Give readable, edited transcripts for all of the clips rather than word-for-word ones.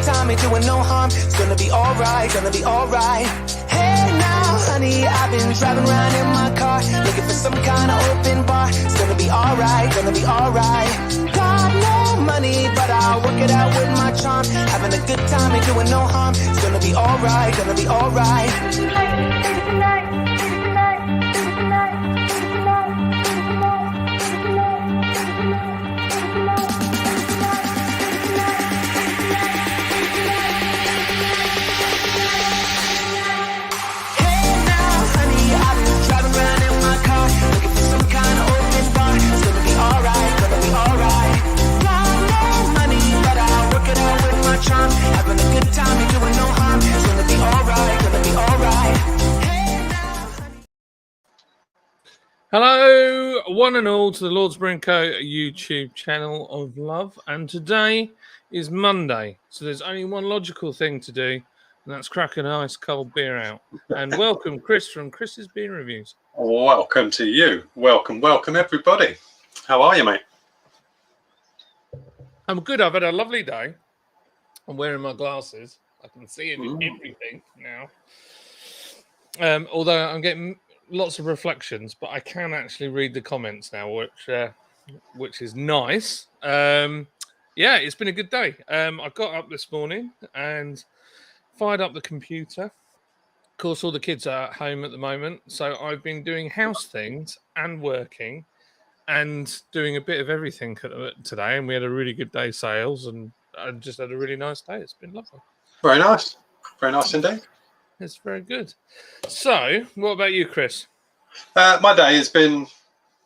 good time, ain't doing no harm. It's gonna be alright, gonna be alright. Hey now, honey, I've been driving around in my car, looking for some kind of open bar. It's gonna be alright, gonna be alright. Got no money, but I'll work it out with my charm. Having a good time, ain't doing no harm. It's gonna be alright, gonna be alright. Having a good time, ain't doing no harm. It's gonna be alright, gonna be alright. Hey now. Hello, one and all, to the Lords Brinco YouTube channel of love. And today is Monday, so there's only one logical thing to do, and that's crack an ice cold beer out. And welcome, Chris, from Chris's Beer Reviews. Welcome to you. Welcome everybody. How are you, mate? I'm good. I've had a lovely day. I'm wearing my glasses. I can see everything now. Although I'm getting lots of reflections, but I can actually read the comments now, which is nice. Yeah, it's been a good day. I got up this morning and fired up the computer. Of course, all the kids are at home at the moment, so I've been doing house things and working and doing a bit of everything today. And we had a really good day sales, and I just had a really nice day. It's been lovely. Very nice indeed. It's very good. So, what about you, Chris? My day has been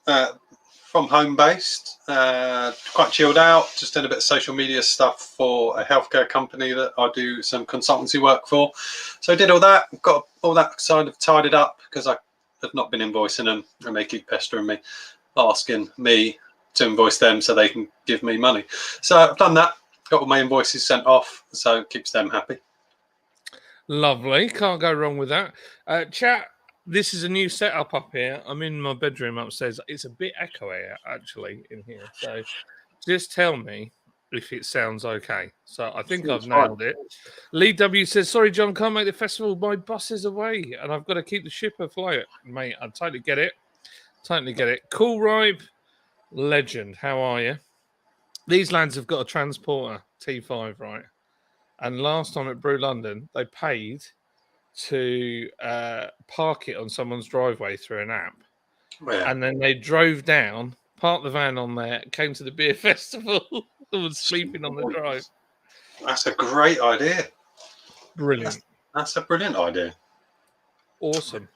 from home based, quite chilled out. Just did a bit of social media stuff for a healthcare company that I do some consultancy work for. So I did all that, got all that side of tidied up because I have not been invoicing them, and they keep pestering me, asking me to invoice them so they can give me money. So I've done that. Got all my invoices sent off, so it keeps them happy. Lovely. Can't go wrong with that. Chat, this is a new setup up here. I'm in my bedroom upstairs. It's a bit echoey, actually, in here. So just tell me if it sounds okay. So I think I've nailed it. Lee W says, sorry, John, can't make the festival. My bus is away, and I've got to keep the ship afloat. Mate, I totally get it. Totally get it. Cool Ripe, legend. How are you? These lads have got a transporter, T5, right? And last time at Brew London, they paid to park it on someone's driveway through an app. Yeah. And then they drove down, parked the van on there, came to the beer festival, and was sleeping on the drive. That's a great idea. Brilliant. That's a brilliant idea. Awesome.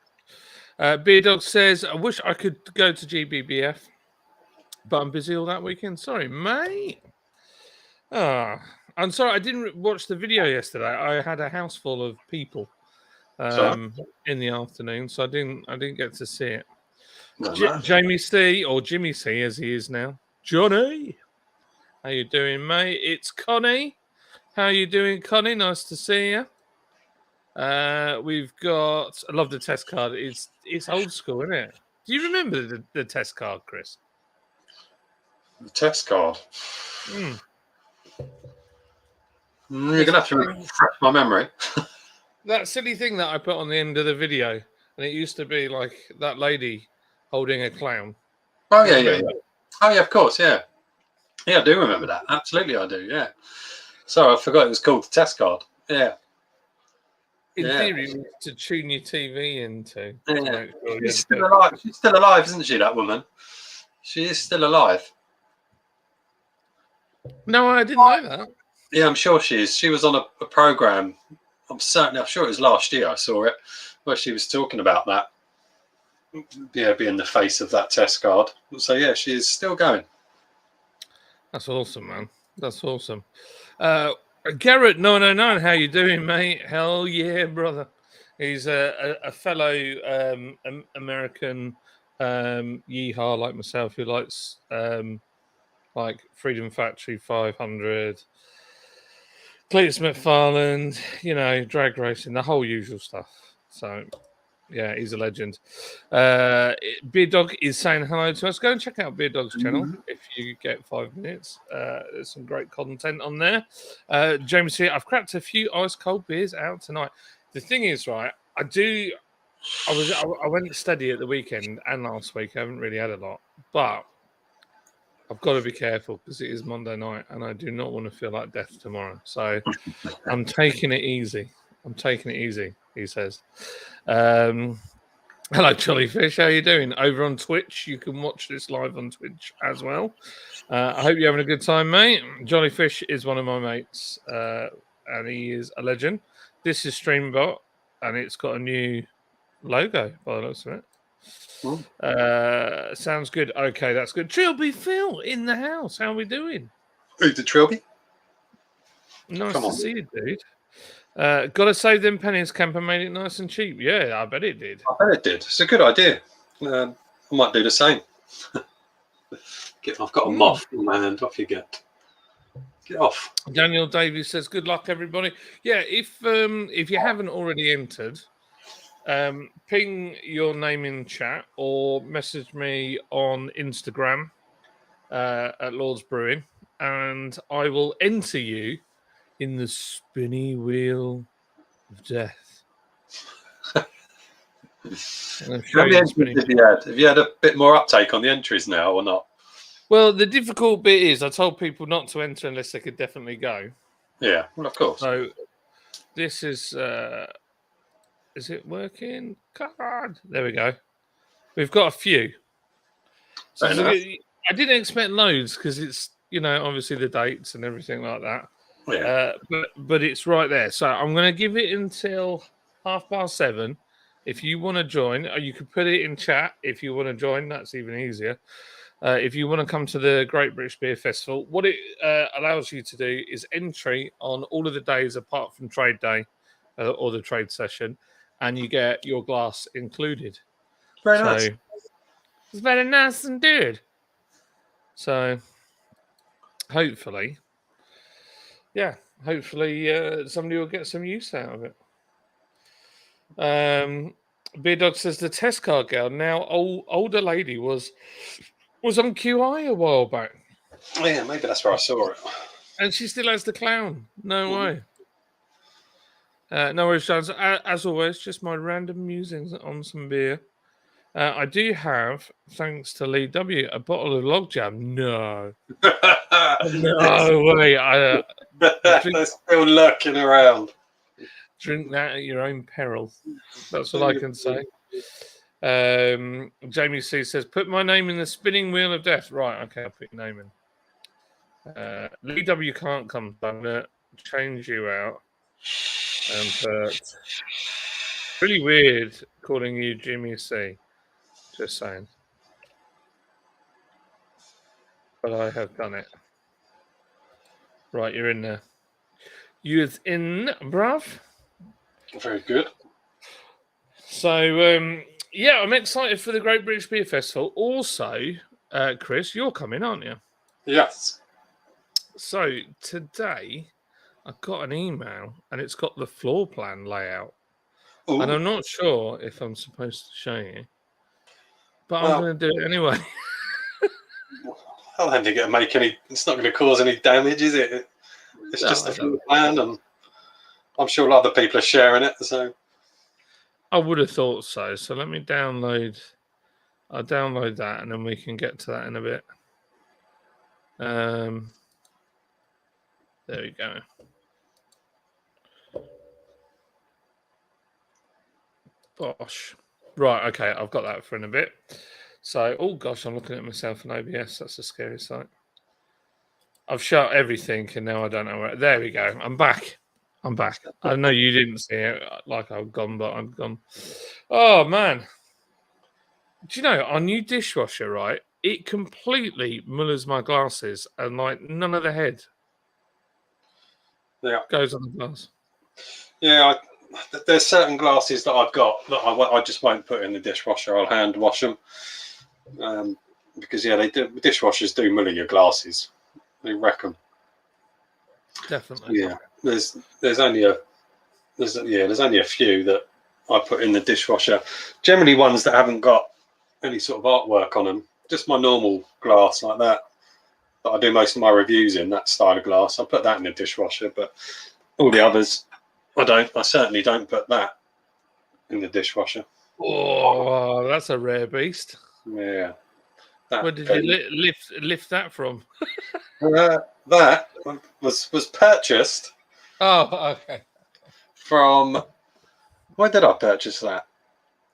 Beer Dog says, I wish I could go to GBBF, but I'm busy all that weekend. Sorry, mate. I'm sorry, I didn't watch the video yesterday. I had a house full of people in the afternoon, so I didn't get to see it. Jamie C, or Jimmy C as he is now. Johnny, how you doing, mate? It's Connie. How you doing, Connie? Nice to see you. We've got, I love the test card. It's old school, isn't it? Do you remember the test card, Chris? The test card. You're gonna have to refresh my memory. That silly thing that I put on the end of the video, and it used to be like that lady holding a clown. Oh yeah. Oh yeah, of course, yeah. Yeah, I do remember that. Absolutely, I do. Yeah. Sorry, I forgot it was called the test card. Yeah. In theory, to tune your TV into. Yeah. She's still alive. She's still alive, isn't she? That woman. She is still alive. No, I didn't know that. Yeah, I'm sure she is. She was on a program. I'm sure it was last year I saw it, where she was talking about that. Yeah, being the face of that test card. So yeah, she is still going. That's awesome, man. That's awesome. Garrett 909, how you doing, mate? Hell yeah, brother. He's a fellow American yeehaw like myself, who likes like Freedom Factory 500, Cletus McFarland, drag racing, the whole usual stuff. So Yeah, he's a legend. Beard Dog is saying hello to us. Go and check out Beard Dog's channel if you get 5 minutes. There's some great content on there. James here, I've cracked a few ice cold beers out tonight. The thing is, right, I went steady at the weekend and last week. I haven't really had a lot, but I've got to be careful because it is Monday night and I do not want to feel like death tomorrow. So I'm taking it easy. He says. Hello, Jollyfish. How you doing? Over on Twitch. You can watch this live on Twitch as well. I hope you're having a good time, mate. Jollyfish is one of my mates, and he is a legend. This is Streambot, and it's got a new logo by the looks of it. Sounds good. Okay, that's good. Trilby Phil in the house. How are we doing? Who's the Trilby? Nice to see you, dude. Gotta save them pennies. Camper made it nice and cheap. Yeah, I bet it did. I bet it did. It's a good idea. I might do the same. I've got a moth in my hand. Off you get. Get off. Daniel Davies says, "Good luck, everybody." Yeah, if you haven't already entered, ping your name in chat or message me on Instagram at Lord's Brewing, and I will enter you in the spinny wheel of death. How many entries have you had? Have you had a bit more uptake on the entries now or not? Well, the difficult bit is I told people not to enter unless they could definitely go. Yeah, well, of course. So this is it working? God, there we go. We've got a few. So I didn't expect loads because it's, obviously the dates and everything like that. Yeah. But it's right there. So I'm going to give it until 7:30. If you want to join, or you could put it in chat if you want to join. That's even easier. If you want to come to the Great British Beer Festival, what it allows you to do is entry on all of the days apart from trade day or the trade session, and you get your glass included. Very nice. It's very nice and good. So hopefully somebody will get some use out of it. Beer Dog says the test card girl, now older lady, was on QI a while back. Oh, yeah, maybe that's where I saw it. And she still has the clown. No way. No worries, Jones. As always, just my random musings on some beer. I do have, thanks to Lee W, a bottle of Log Jam. No. No way. They're still lurking around. Drink that at your own peril. That's all I can say. Jamie C says, put my name in the spinning wheel of death. Right, okay, I'll put your name in. Lee W can't come, so I'm going to change you out. And put... Really weird calling you Jimmy C. Just saying. But I have done it. Right, you're in there. You're in, bruv. Very good. So, yeah, I'm excited for the Great British Beer Festival. Also, Chris, you're coming, aren't you? Yes. So, today, I got an email, and it's got the floor plan layout. Ooh. And I'm not sure if I'm supposed to show you. But I'm going to do it anyway. I don't think it'll make any... It's not going to cause any damage, is it? It's just a floor plan, and I'm sure other people are sharing it, so... I would have thought so. So let me download. I'll download that, and then we can get to that in a bit. There we go. Bosh. Right, okay, I've got that for in a bit. So, oh gosh, I'm looking at myself on OBS. That's a scary sight. I've shut everything, and now I don't know where. There we go. I'm back. I know you didn't see it like I've gone, but I'm gone. Oh, man. Do you know, our new dishwasher, right? It completely mullers my glasses, and like none of the head goes on the glass. Yeah, there's certain glasses that I've got that I just won't put in the dishwasher. I'll hand wash them because they do. Dishwashers do muller your glasses. They wreck them. Definitely. Yeah, there's only a few that I put in the dishwasher. Generally ones that haven't got any sort of artwork on them. Just my normal glass like that I do most of my reviews in, that style of glass. I put that in the dishwasher, but all the others, I don't. I certainly don't put that in the dishwasher. Oh, that's a rare beast. Yeah. Where did you lift that from? That was purchased. Oh, okay. From, where did I purchase that?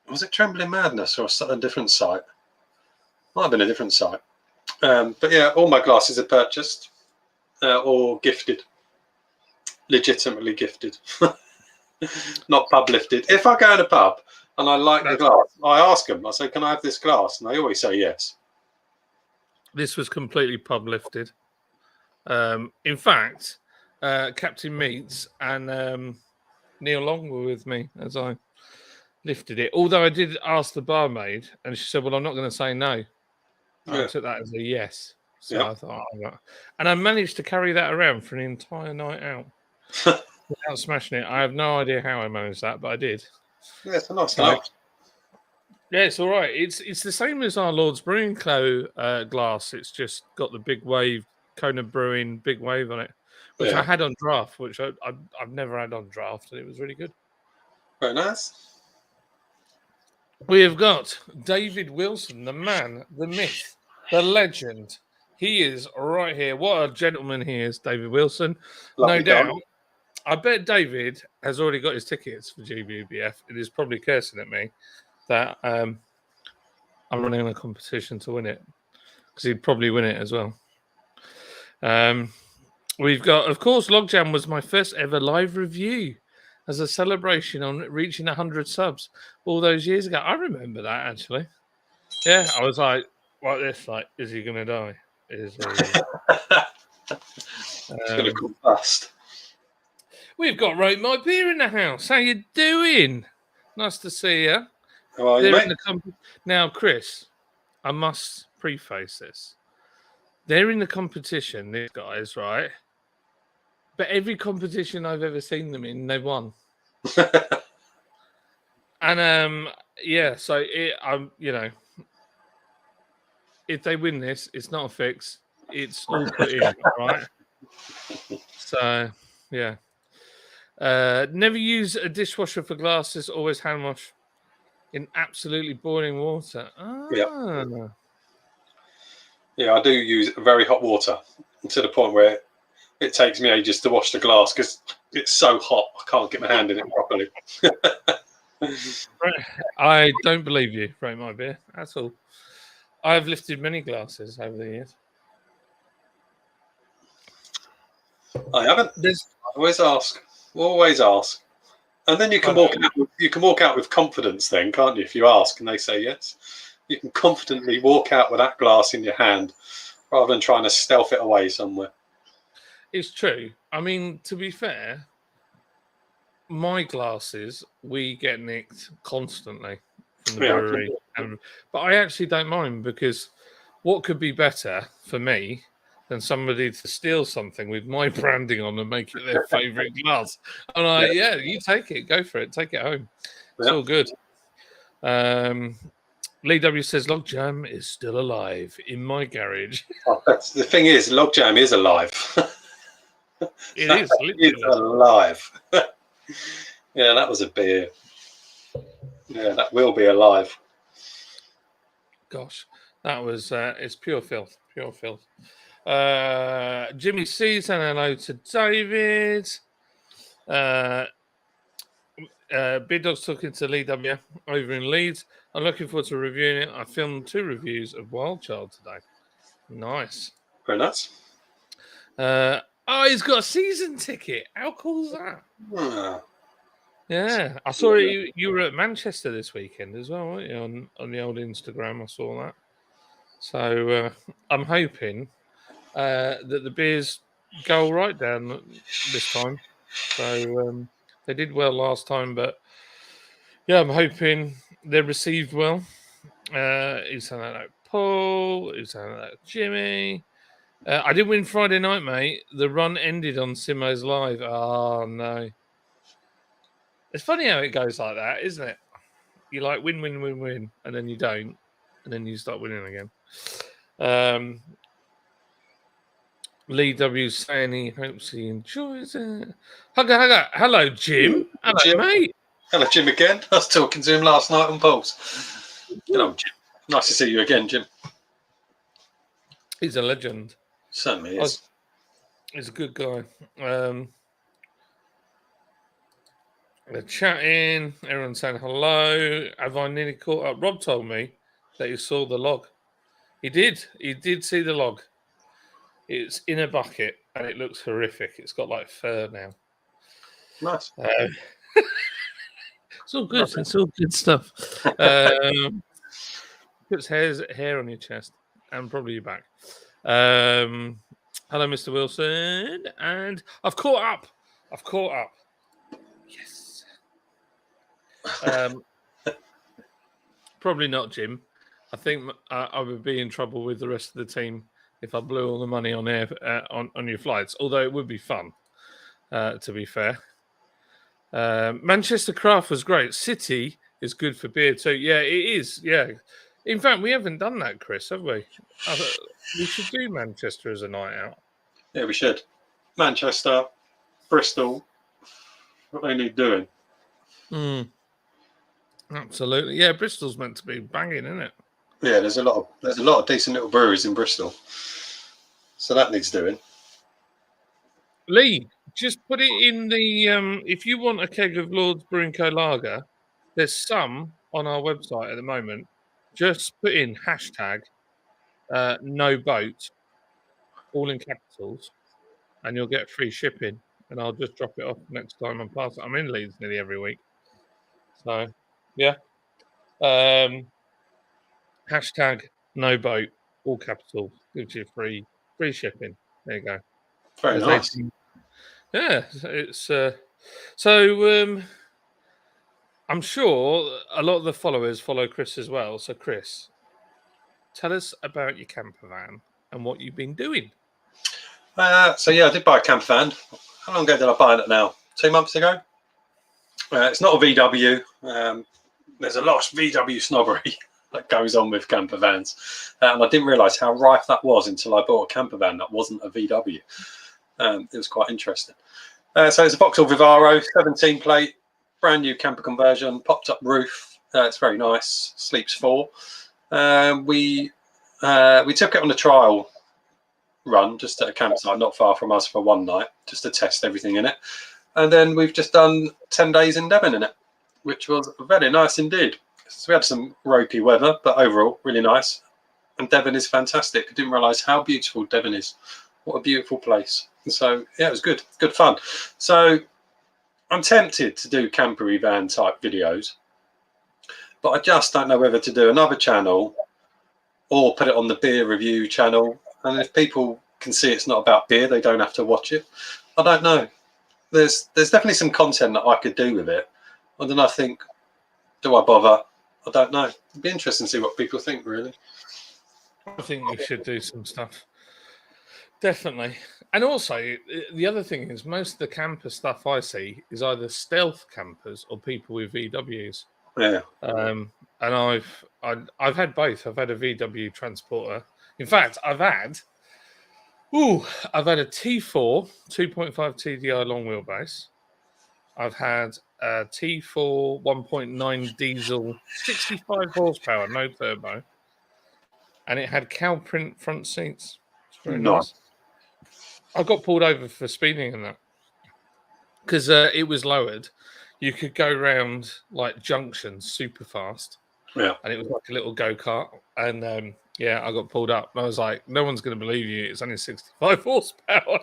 Was it Trembling Madness or a different site? Might have been a different site. But yeah, all my glasses are purchased or gifted. Legitimately gifted. Not pub lifted. If I go in a pub and I like the glass, I ask them, I say, can I have this glass? And they always say yes. This was completely pub lifted. In fact, Captain Meats and Neil Long were with me as I lifted it. Although I did ask the barmaid, and she said, well, I'm not going to say no. Yeah. I took that as a yes. So I thought, and I managed to carry that around for an entire night out without smashing it. I have no idea how I managed that, but I did. Yeah, it's a nice glass. Yeah, it's all right. It's the same as our Lord's Brewing Co. Glass. It's just got the big wave, Kona Brewing big wave on it, which I had on draft, which I've never had on draft, and it was really good. Very nice. We have got David Wilson, the man, the myth, the legend. He is right here. What a gentleman he is, David Wilson. Lovely, no doubt. Guy. I bet David has already got his tickets for GBBF. It is probably cursing at me that I'm running a competition to win it, because he'd probably win it as well. We've got, of course, Logjam was my first ever live review as a celebration on reaching 100 subs all those years ago. I remember that, actually. Yeah, I was like this, like, is he going to die? Is he? It's going to come fast. We've got Rate My Beer in the house. How you doing? Nice to see you. How are you, mate? Now, Chris, I must preface this. They're in the competition, these guys, right? But every competition I've ever seen them in, they've won. And yeah, so if they win this, it's not a fix. It's all put in, right? So yeah. Never use a dishwasher for glasses. Always hand wash in absolutely boiling water. Yeah, I do use very hot water to the point where it takes me ages to wash the glass because it's so hot. I can't get my hand in it properly. I don't believe you, Rate My Beer. That's all. I have lifted many glasses over the years. I haven't. Always ask. Always ask. And then you can walk out. You can walk out with confidence, then, can't you? If you ask and they say yes, you can confidently walk out with that glass in your hand, rather than trying to stealth it away somewhere. It's true. I mean, to be fair, my glasses we get nicked constantly from the brewery, but I actually don't mind, because what could be better for me than somebody to steal something with my branding on and make it their favourite glass? And yeah, you take it, go for it, take it home. It's all good. Lee W says Logjam is still alive in my garage. The thing is, Logjam is alive. It is. It's alive. Yeah, that was a beer. Yeah, that will be alive. Gosh, that was it's pure filth. Pure filth. Jimmy C saying hello to David. Big Dog's talking to Lee W over in Leeds. I'm looking forward to reviewing it. I filmed 2 reviews of Wild Child today. Nice. Very nice. He's got a season ticket. How cool is that? Yeah, I saw you were at Manchester this weekend as well, weren't you? On the old Instagram, I saw that. So I'm hoping that the beers go all right down this time. So they did well last time, but yeah, I'm hoping they're received well. He's saying that Paul. He's saying that Jimmy. I did win Friday night, mate. The run ended on Simo's live. Oh no. It's funny how it goes like that, isn't it? You like win, win, win, win, and then you don't, and then you start winning again. Lee W saying he hopes he enjoys it. Hugger. Hello, Jim. Hello, Jim. mate. Hello, Jim again. I was talking to him last night on Pulse. Hello, Jim. Nice to see you again, Jim. He's a legend. Certainly is. He's a good guy. They're chatting. Everyone's saying hello. Have I nearly caught up? Rob told me that he saw the log. He did. He did see the log. It's in a bucket and it looks horrific. It's got like fur now. Nice. It's all good. It's all good stuff. Puts hair on your chest and probably your back. Hello, Mr. Wilson. And I've caught up. Yes. Probably not, Jim. I think I would be in trouble with the rest of the team if I blew all the money on air on your flights. Although it would be fun, to be fair. Manchester Craft was great. City is good for beer too. Yeah, it is. Yeah. In fact, we haven't done that, Chris, have we? We should do Manchester as a night out. Yeah, we should. Manchester, Bristol, what they need doing. Absolutely. Yeah, Bristol's meant to be banging, isn't it? Yeah, there's a lot of decent little breweries in Bristol. So that needs doing. Lee, just put it in the if you want a keg of Lord's Brewing Co lager, there's some on our website at the moment. Just put in hashtag no boat, all in capitals, and you'll get free shipping. And I'll just drop it off next time I'm past. I'm in Leeds nearly every week. So yeah. Hashtag no boat, all capitals, gives you free shipping. There you go. Very nice. Yeah, it's so I'm sure a lot of the followers follow Chris as well. So Chris, tell us about your camper van and what you've been doing. So yeah, I did buy a camper van. How long ago did I buy it now? 2 months ago. It's not a VW. There's a lot of VW snobbery that goes on with camper vans, and I didn't realise how rife that was until I bought a camper van that wasn't a VW. It was quite interesting. So it's a Vauxhall Vivaro, 17 plate, brand new camper conversion, popped up roof. It's very nice. Sleeps 4. We took it on a trial run just at a campsite not far from us for one night, just to test everything in it. And then we've just done 10 days in Devon in it, which was very nice indeed. So we had some ropey weather, but overall really nice. And Devon is fantastic. I didn't realise how beautiful Devon is. What a beautiful place. And so yeah, it was good fun. So I'm tempted to do campery van type videos, but I just don't know whether to do another channel or put it on the beer review channel. And if people can see it's not about beer, they don't have to watch it. I don't know. There's definitely some content that I could do with it. And then I think, do I bother? I don't know. It'd be interesting to see what people think, really. I think you should do some stuff. Definitely. And also, the other thing is most of the camper stuff I see is either stealth campers or people with VWs. Yeah. And I've had both. I've had a VW transporter. In fact, I've had a T4 2.5 TDI long wheelbase. I've had a T4 1.9 diesel, 65 horsepower, no turbo, and it had cow print front seats. It's very nice. I got pulled over for speeding in that because it was lowered. You could go around like junctions super fast. Yeah. And it was like a little go-kart. And I got pulled up. And I was like, no one's going to believe you. It's only 65 horsepower.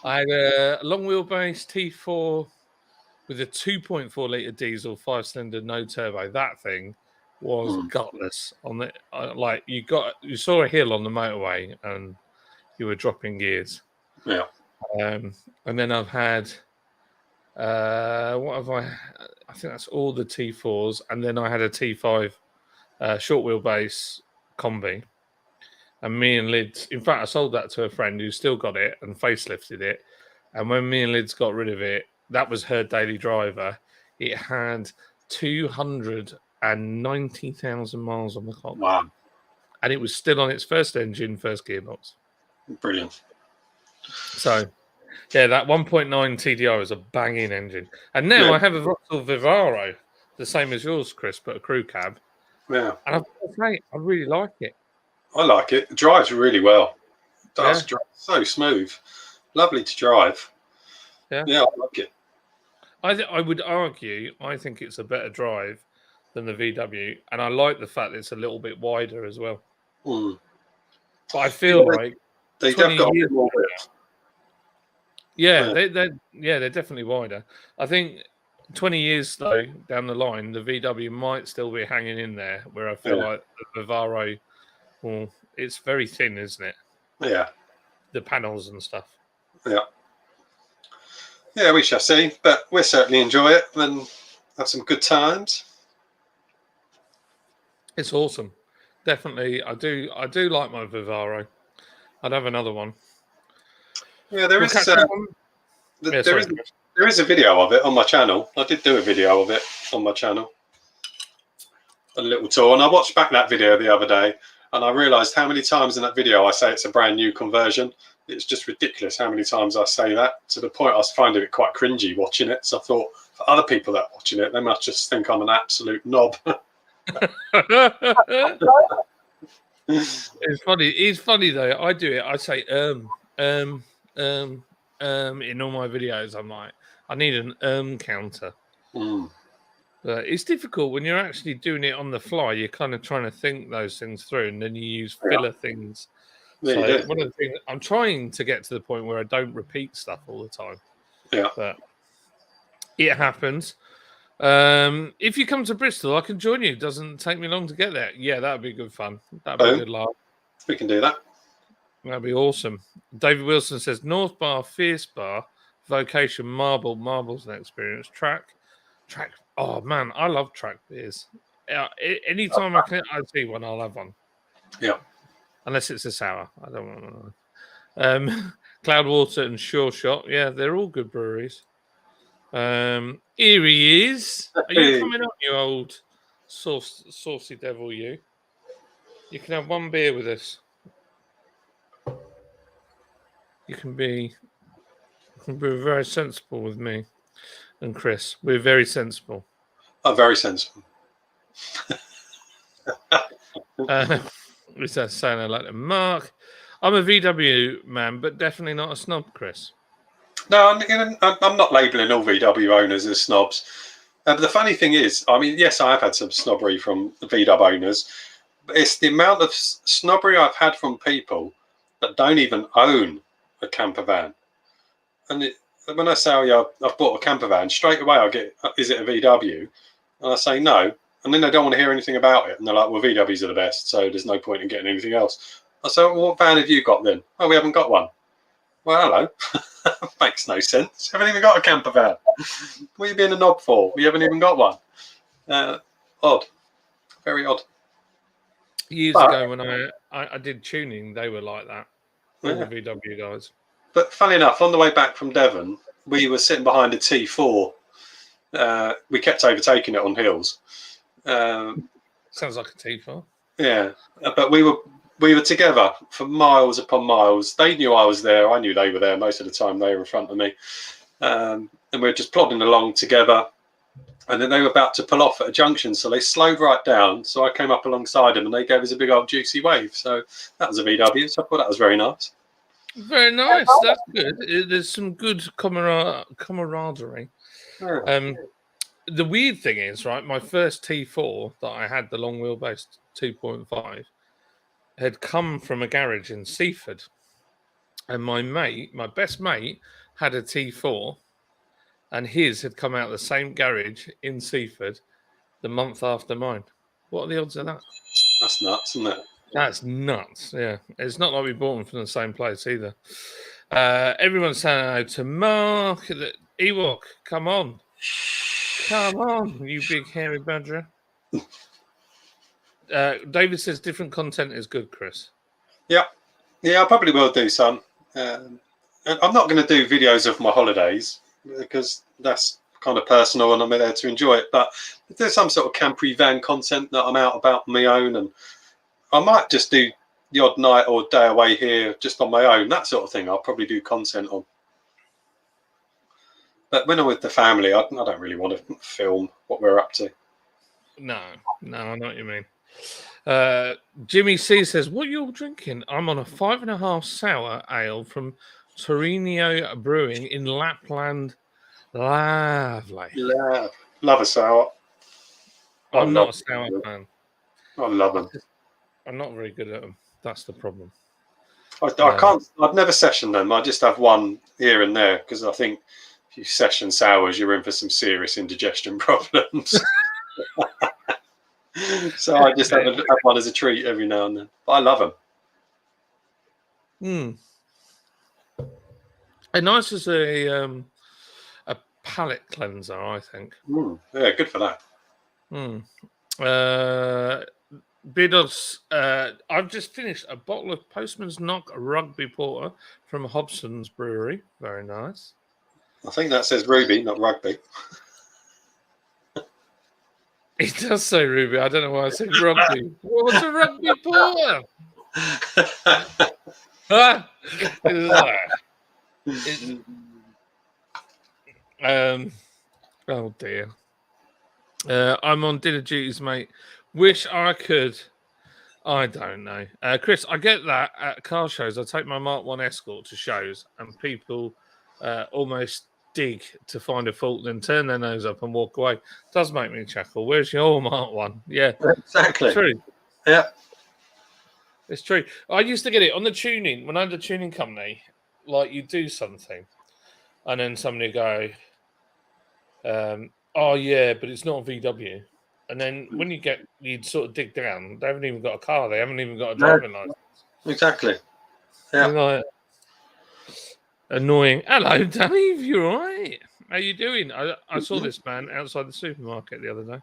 I had a long wheelbase T4 with a 2.4 litre diesel, 5-cylinder, no turbo. That thing was gutless. On the you saw a hill on the motorway and you were dropping gears. Yeah. And then I've had what have I think that's all the T4s, and then I had a T5 short wheelbase combi. And me and Lids, in fact, I sold that to a friend who still got it and facelifted it. And when me and Lids got rid of it, that was her daily driver. It had 290,000 miles on the clock. Wow. And it was still on its first engine, first gearbox. Brilliant. So, yeah, that 1.9 TDI is a banging engine. And now Yeah. I have a Vauxhall Vivaro, the same as yours, Chris, but a crew cab. Yeah. And I've got to say, I really like it. I like it. It drives really well. It does Yeah. drive so smooth. Lovely to drive. Yeah. Yeah, I like it. I would argue, I think it's a better drive than the VW. And I like the fact that it's a little bit wider as well. Mm. But I feel like They 20 have got a years bit more width. Yeah, they're definitely wider. I think 20 years though down the line, the VW might still be hanging in there. Where I feel like the Vivaro, well, it's very thin, isn't it? Yeah. The panels and stuff. Yeah. Yeah, we shall see, but we'll certainly enjoy it and have some good times. It's awesome. Definitely, I do like my Vivaro. I'd have another one. Yeah, there We'll is. catch up on- Yeah, sorry, Chris. There is a video of it on my channel. I did do a video of it on my channel. A little tour, and I watched back that video the other day, and I realised how many times in that video I say it's a brand new conversion. It's just ridiculous how many times I say that, to the point I was finding it quite cringy watching it. So I thought, for other people that are watching it, they must just think I'm an absolute knob. It's funny. It's funny though. I do it. I say in all my videos. I'm like, I need an counter. Mm. But it's difficult when you're actually doing it on the fly. You're kind of trying to think those things through, and then you use filler things. Yeah, So you do. one of the things I'm trying to get to the point where I don't repeat stuff all the time. Yeah. But it happens. If you come to Bristol, I can join you. It doesn't take me long to get there. Yeah, that'd be good fun. That'd be a good laugh. We can do that. That'd be awesome. David Wilson says North Bar, Fierce Bar, Vocation, Marble's an experience. Track. Oh man, I love track beers. Anytime I see one, I'll have one. Yeah. Unless it's a sour. I don't want to. Cloudwater and Sure Shot. Yeah, they're all good breweries. Here he is. Are you coming on, you old saucy devil, you? You can have one beer with us. You can be very sensible with me and Chris. We're very sensible. Oh, very sensible. Is that saying I like it? Mark, I'm a VW man, but definitely not a snob, Chris. No, I'm not labelling all VW owners as snobs. But the funny thing is, I mean, yes, I have had some snobbery from the VW owners, but it's the amount of snobbery I've had from people that don't even own a camper van. And when I say, oh, yeah, I've bought a camper van, straight away I get, is it a VW? And I say no. And then they don't want to hear anything about it. And they're like, well, VWs are the best, so there's no point in getting anything else. I say, well, what van have you got then? Oh, we haven't got one. Well, hello. Makes no sense. Haven't even got a camper van. What are you being a knob for? We haven't even got one. Odd. Very odd. Years ago when I did tuning, they were like that. All the VW guys. But funny enough, on the way back from Devon, we were sitting behind a T4. We kept overtaking it on hills. Sounds like a T4. Yeah, but we were together for miles upon miles. They knew I was there. I knew they were there. Most of the time they were in front of me. And we were just plodding along together. And then they were about to pull off at a junction. So they slowed right down. So I came up alongside them and they gave us a big old juicy wave. So that was a VW. So I thought that was very nice. Very nice. That's good. There's some good camaraderie. Yeah. The weird thing is, right, my first T4 that I had, the long wheelbase 2.5, had come from a garage in Seaford. And my best mate, had a T4, and his had come out of the same garage in Seaford the month after mine. What are the odds of that? That's nuts, isn't it? That's nuts, yeah. It's not like we bought them from the same place either. Everyone's saying hello to Mark. Ewok, come on. Come on, you big hairy badger. David says different content is good, Chris. Yeah, I probably will do some. I'm not going to do videos of my holidays because that's kind of personal and I'm there to enjoy it. But if there's some sort of campery van content that I'm out about on my own, and I might just do the odd night or day away here just on my own, that sort of thing, I'll probably do content on. But when I'm with the family, I don't really want to film what we're up to. No, I know what you mean. Jimmy C says, "What you all drinking?" I'm on a 5.5 sour ale from Torino Brewing in Lapland. Lovely. Love a sour. I'm not a sour fan. I love them. I'm not very good at them. That's the problem. I can't. I've never sessioned them. I just have one here and there because I think if you session sours, you're in for some serious indigestion problems. So I just have one as a treat every now and then. But I love them. And nice as a palate cleanser, I think. Yeah, good for that. Bidos, I've just finished a bottle of Postman's Knock Rugby Porter from Hobson's Brewery. Very nice. I think that says Ruby, not rugby. It does say Ruby. I don't know why I said rugby. What's a rugby porter? Oh dear. I'm on dinner duties, mate. Wish I could. I don't know. Chris, I get that at car shows. I take my Mark 1 Escort to shows and people almost dig to find a fault, then turn their nose up and walk away. It does make me chuckle. Where's your Mark 1? Yeah, exactly. True. Yeah. It's true. I used to get it on the tuning. When I had a tuning company, like you do something and then somebody go, oh yeah, but it's not a VW. And then when you'd sort of dig down, they haven't even got a car. They haven't even got a driving license. Exactly. Yeah. Like, annoying. Hello, Dave. You all right? How you doing? I saw this man outside the supermarket the other day.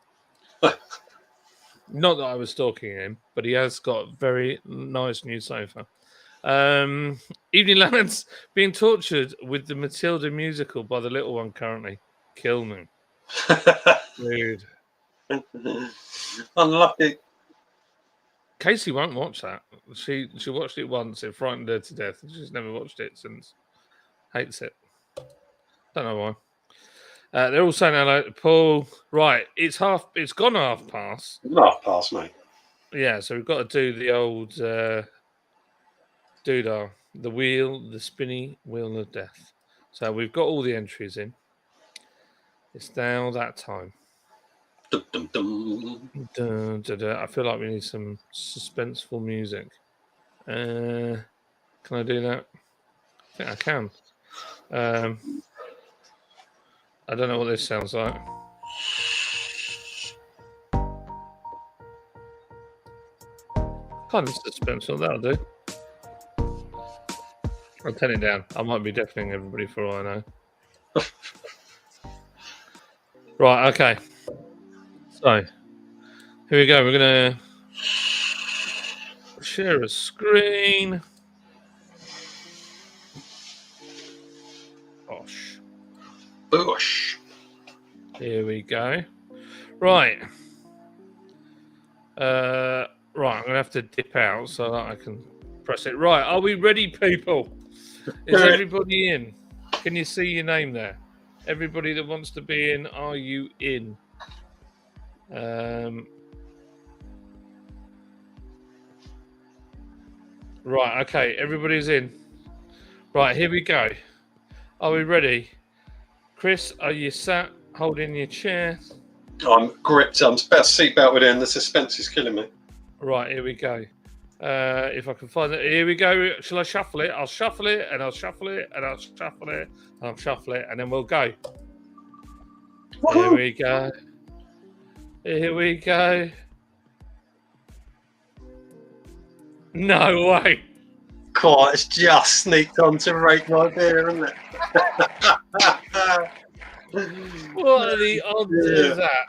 Not that I was stalking him, but he has got a very nice new sofa. Evening, lads. Being tortured with the Matilda musical by the little one currently. Kill me. Dude. Unlucky. Casey won't watch that. She watched it once. It frightened her to death. She's never watched it since. Hates it. Don't know why. They're all saying hello to Paul. Right, it's gone half past. Half past, mate. Yeah, so we've got to do the old doodah, the spinny wheel of death. So we've got all the entries in. It's now that time. Dum, dum, dum. Dun, dun, dun. I feel like we need some suspenseful music. Can I do that? I think I can. I don't know what this sounds like. Kind of suspenseful, that'll do. I'll turn it down. I might be deafening everybody for all I know. Right, okay. So, here we go. We're going to share a screen. Boosh. Here we go. Right. Right, I'm going to have to dip out so that I can press it. Right, are we ready, people? Is everybody in? Can you see your name there? Everybody that wants to be in, are you in? Right, okay, everybody's in. Right, here we go. Are we ready? Chris, are you sat holding your chair? I'm gripped. I'm about to seatbelt within. The suspense is killing me. Right, here we go. If I can find it. Here we go. Shall I shuffle it? I'll shuffle it, and I'll shuffle it, and I'll shuffle it, and I'll shuffle it, and then we'll go. Woo-hoo. Here we go. Here we go. No way. God, it's just sneaked on to rake my beer, isn't it? What are the odds of that?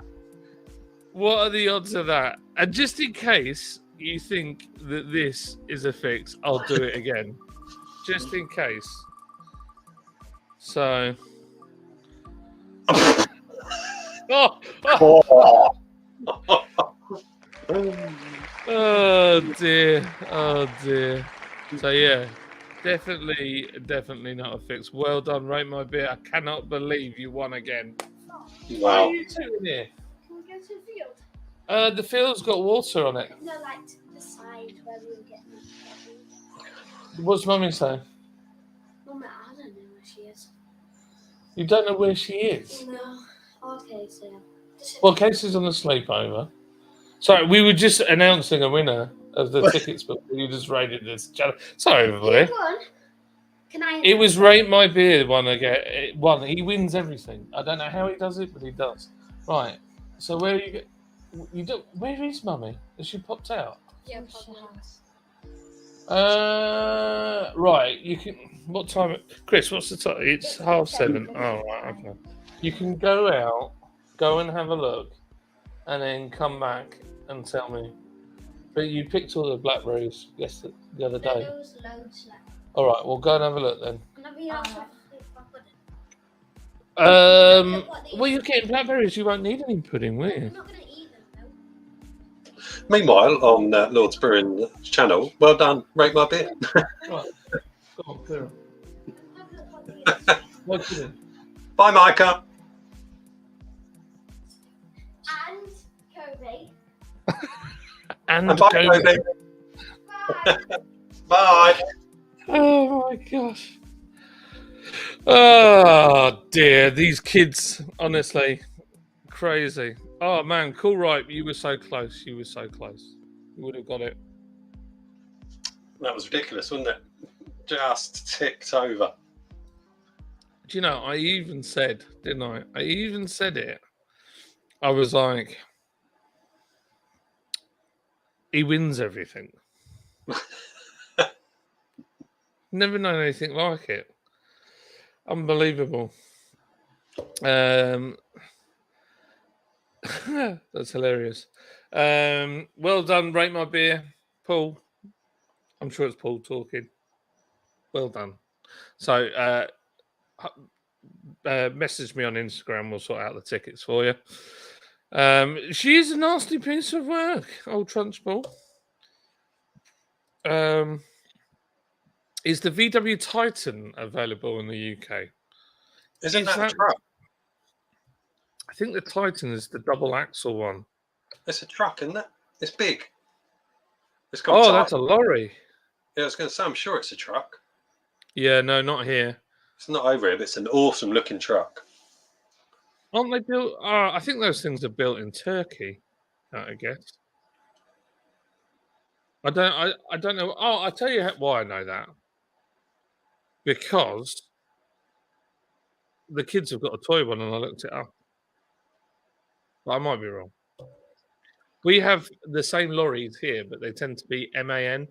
What are the odds of that? And just in case you think that this is a fix, I'll do it again. Just in case. So, Oh, oh dear. Oh dear. So yeah, definitely not a fix. Well done, rate my beer. I cannot believe you won again. Why are Wow. you two in here? Can we go to the field? The field's got water on it. No, like to the side where we were getting it. What's Mummy saying? Mum, I don't know where she is. You don't know where she is? No. Okay, so. Well, Casey's on a sleepover. Sorry, we were just announcing a winner of the tickets, but you just rated this challenge. Sorry, everybody. Who won? Can I? It was Rate My Beer one again. One. He wins everything. I don't know how he does it, but he does. Right. So where are you? You do. Where is Mummy? Has she popped out? Yeah, house. Right. You can. What time? Chris, what's the time? It's 7:30. Oh, right. Okay. You can go out, go and have a look, and then come back and tell me. But you picked all the blackberries the other day. There was loads left. All right. Well, go and have a look then. And have you also Well, you're getting blackberries. You won't need any pudding, will you? I'm not going to eat them though. Meanwhile, on Lord's Brewing channel, well done, rate my beer. Right. Go on, clear on. Have a look what they are. What's it in? Bye, Micah. And Kobe. And And bye, Kobe. Kobe. Bye. Bye. Oh my gosh. Oh dear, these kids, honestly, crazy. Oh man, cool, right? You were so close. You were so close. You would have got it. That was ridiculous, wasn't it? Just ticked over. Do you know? I even said, didn't I? I even said it. I was like, he wins everything. Never known anything like it. Unbelievable. That's hilarious. Well done, rate my beer, Paul. I'm sure it's Paul talking. Well done. So message me on Instagram. We'll sort out the tickets for you. She is a nasty piece of work, old Trunchbull. Is the VW Titan available in the UK? Isn't Is that a that- truck? I think the Titan is the double axle one. It's a truck, isn't it? It's big. It's got Oh, tires. that's a lorry. Yeah, I was going to say, I'm sure it's a truck. Yeah, no, not here. It's not over here, but it's an awesome looking truck. Aren't they built? I think those things are built in Turkey. I guess. I don't know. Oh, I tell you why I know that. Because the kids have got a toy one, and I looked it up. But I might be wrong. We have the same lorries here, but they tend to be MAN.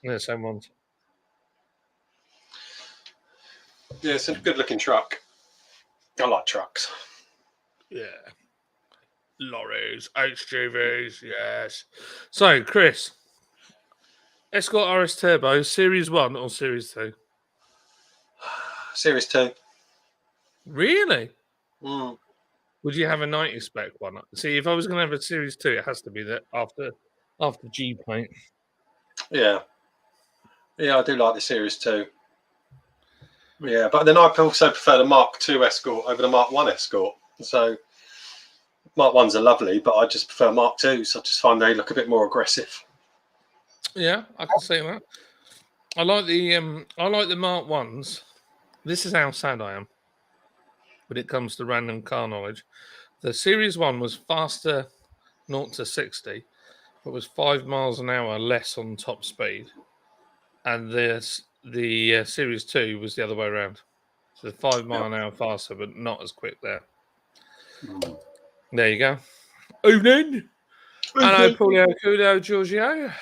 They're the same ones. Yeah, it's a good looking truck. I like trucks. Yeah. Lorries, HGVs, yes. So, Chris, Escort RS Turbo, Series 1 or Series 2? Series 2. Really? Mm. Would you have a 90 spec one? See, if I was going to have a Series 2, it has to be that after G paint. Yeah. Yeah, I do like the Series 2. Yeah, but then I also prefer the Mark II Escort over the Mark 1 Escort. So Mark 1s are lovely, but I just prefer Mark 2s. I just find they look a bit more aggressive. Yeah, I can see that. I like the Mark 1s. This is how sad I am when it comes to random car knowledge. The Series 1 was faster 0 to 60, but was 5 miles an hour less on top speed. And the Series 2 was the other way around. So 5 mile an hour faster, but not as quick there. There you go. Evening. Hello, Paulio Cudo, Giorgio.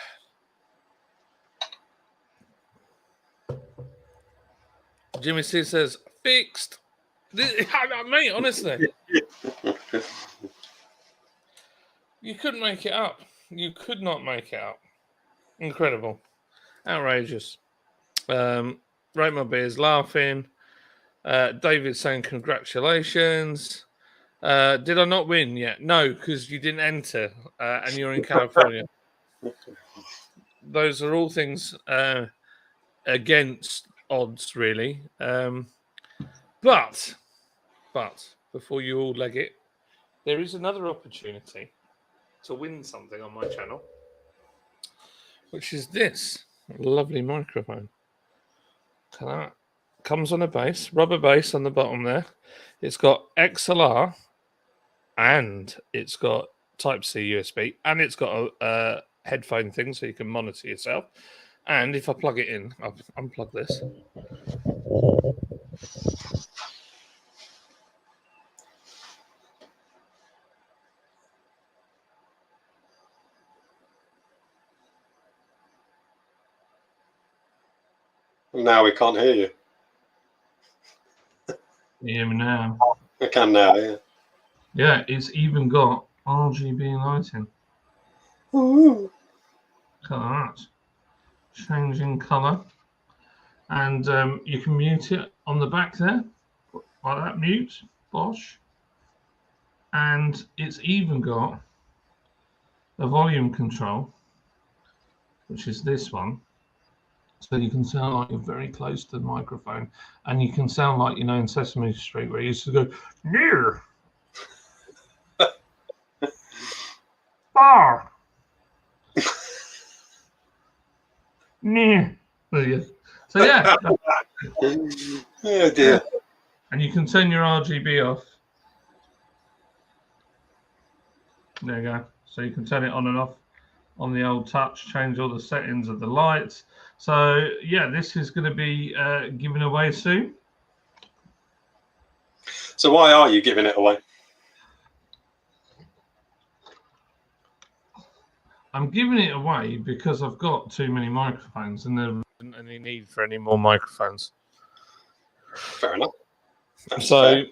Jimmy C says, fixed. Mate, honestly. You couldn't make it up. You could not make it up. Incredible. Outrageous. Rate my beers laughing. David saying congratulations. Did I not win yet? No, because you didn't enter, and you're in California. Those are all things against odds, really. But before you all leg it, there is another opportunity to win something on my channel, which is this lovely microphone. Comes on a base, rubber base on the bottom there. It's got XLR, and it's got Type-C USB, and it's got a headphone thing so you can monitor yourself. And if I plug it in, I'll unplug this. Now we can't hear you. You hear me now? I can now, yeah. Yeah, it's even got RGB lighting. Ooh. Look at that. Changing colour. And you can mute it on the back there. Like that, mute. Bosh. And it's even got a volume control, which is this one. So you can sound like you're very close to the microphone. And you can sound like, you know, in Sesame Street where you used to go, near. Far. Near. There you go. So yeah. Oh dear. And you can turn your RGB off. There you go. So you can turn it on and off on the old touch, change all the settings of the lights. So yeah, this is going to be given away soon. So why are you giving it away? I'm giving it away because I've got too many microphones and there isn't any need for any more microphones. Fair enough. That's So,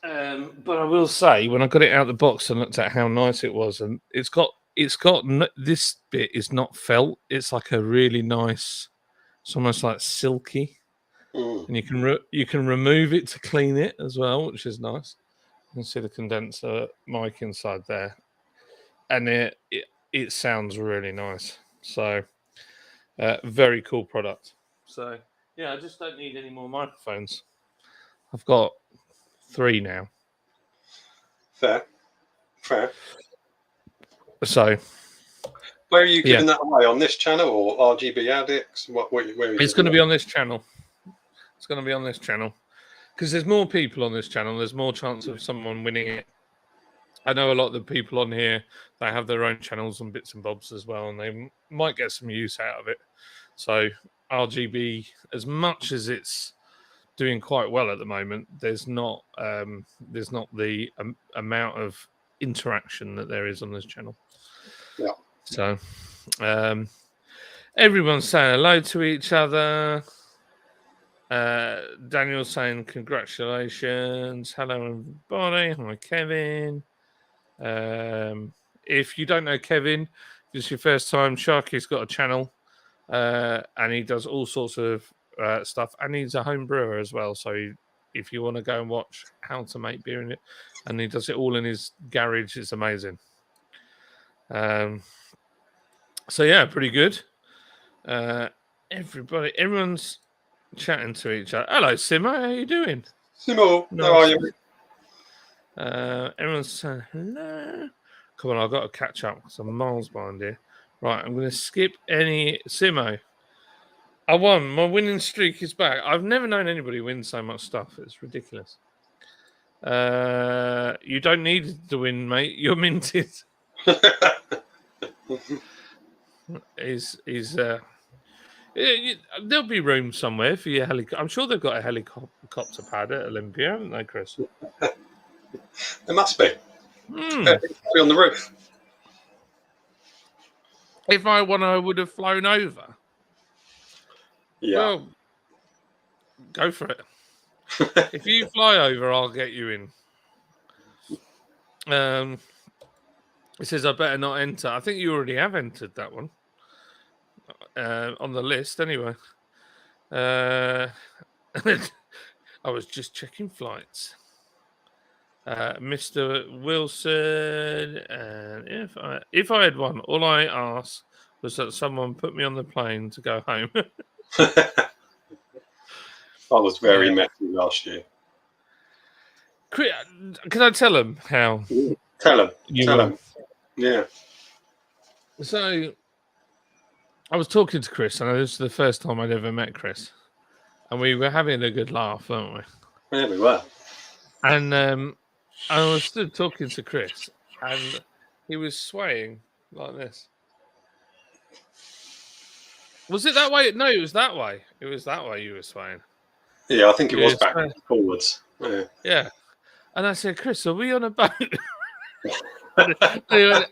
fair. but I will say, when I got it out of the box and looked at how nice it was, and it's got this bit is not felt. It's like a really nice. It's almost like silky, and you can remove it to clean it as well, which is nice. You can see the condenser mic inside there, and it sounds really nice. So, very cool product. So, yeah, I just don't need any more microphones. I've got 3 now. Fair. So, where are you giving that away? On this channel or RGB Addicts? Where are you it's going to be on this channel. It's going to be on this channel because there's more people on this channel. There's more chance of someone winning it. I know a lot of the people on here, they have their own channels and bits and bobs as well, and they might get some use out of it. So RGB, as much as it's doing quite well at the moment, there's not the amount of interaction that there is on this channel. Yeah. So everyone's saying hello to each other. Daniel's saying congratulations. Hello everybody. Hi Kevin. If you don't know Kevin, if this is your first time, Sharky's got a channel and he does all sorts of stuff, and he's a home brewer as well. So if you want to go and watch how to make beer in it, and he does it all in his garage, it's amazing. So yeah, pretty good. Everyone's chatting to each other. Hello, Simo. How you doing? Simo, Nice. how are you? Everyone's saying hello. Come on, I've got to catch up because I'm miles behind here. Right, I'm going to skip any Simo. I won. My winning streak is back. I've never known anybody win so much stuff. It's ridiculous. You don't need to win, mate. You're minted. There'll be room somewhere for your helicopter. I'm sure they've got a helicopter pad at Olympia, haven't they, Chris? There must be. Be on the roof. If I won, I would have flown over. Yeah. Well, go for it. If you fly over, I'll get you in. It says I better not enter. I think you already have entered that one on the list, anyway. I was just checking flights. Mr. Wilson, and if I had one, all I asked was that someone put me on the plane to go home. I was very Yeah. messy last year. Can I tell him how Tell him. you Tell were? him. Yeah. So I was talking to Chris, and this is the first time I'd ever met Chris, and we were having a good laugh, weren't we? There we were. And I was stood talking to Chris, and he was swaying like this. Was it that way? No, it was that way. It was that way you were swaying. Yeah, I think it was Yes, back and forwards. Yeah. Yeah. And I said, Chris, are we on a boat? And he went,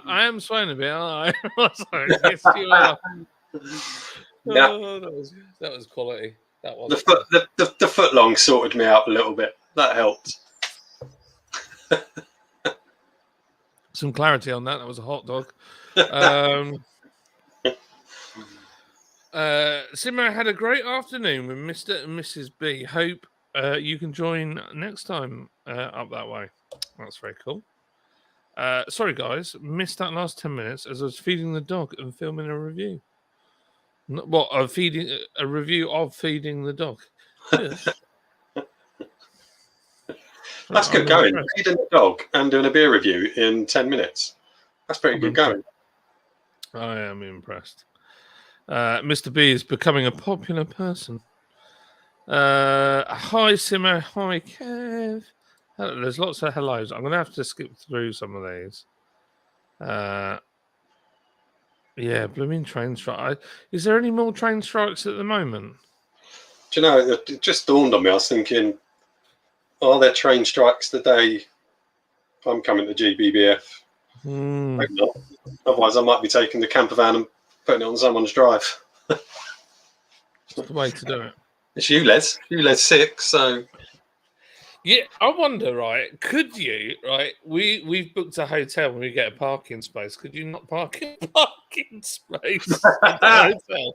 I am swaying a bit, aren't I? I was like, yes, you are. Yeah. Oh, that was quality. That was The foot long sorted me out a little bit. That helped. some clarity on that. That was a hot dog. Simmer had a great afternoon with Mr. and Mrs. B. Hope you can join next time up that way. That's very cool. Sorry, guys, missed that last 10 minutes as I was feeding the dog and filming a review. Feeding a review of feeding the dog. Yes. That's good going. Feeding the dog and doing a beer review in 10 minutes. That's pretty good going. I am impressed. Mr. B is becoming a popular person. Hi, Simmer. Hi, Kev. There's lots of hellos. I'm going to have to skip through some of these. Yeah, blooming train strike. Is there any more train strikes at the moment? Do you know, it just dawned on me. I was thinking, are there train strikes the day I'm coming to GBBF? Hope not. Otherwise, I might be taking the camper van and putting it on someone's drive. That's the way to do it. It's you, Les. You, Les 6, so... Yeah, I wonder, right? Could you, right? We've booked a hotel and we get a parking space. Could you not park in a parking space at the hotel?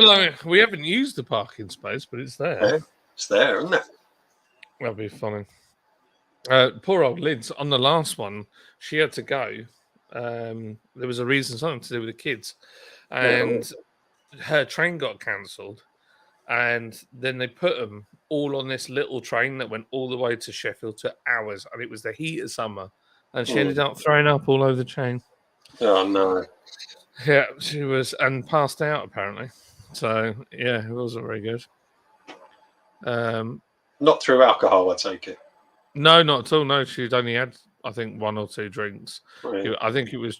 Like, we haven't used the parking space, but it's there. Yeah, it's there, isn't it? That'd be funny. Poor old Lids. On the last one, she had to go. There was a reason, something to do with the kids, and her train got cancelled. And then they put them all on this little train that went all the way to Sheffield to ours, and it was the heat of summer, and she ended up throwing up all over the chain. Oh no! Yeah, she was, and passed out apparently. So yeah, it wasn't very good. Not through alcohol, I take it. No, not at all. No, she'd only had, I think, 1 or 2 drinks. Right. I think it was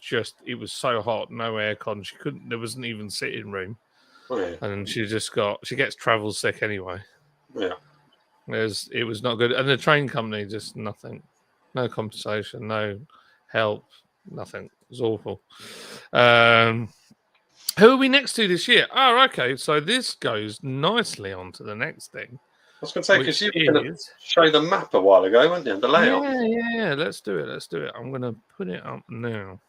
so hot, no aircon. There wasn't even sitting room. Right. And she gets travel sick anyway. Yeah. It was not good. And the train company, just nothing. No compensation, no help, nothing. It was awful. Who are we next to this year? Oh, okay. So this goes nicely on to the next thing. I was going to say, because you were going to show the map a while ago, weren't you? The layout. Yeah. Let's do it. I'm going to put it up now.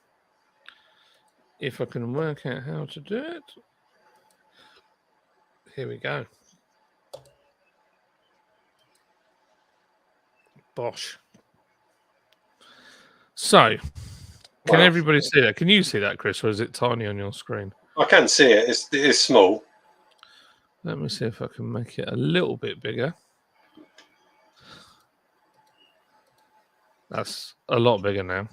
If I can work out how to do it. Here we go. Bosh. So, can everybody see that? Can you see that, Chris, or is it tiny on your screen? I can see it. It is small. Let me see if I can make it a little bit bigger. That's a lot bigger now.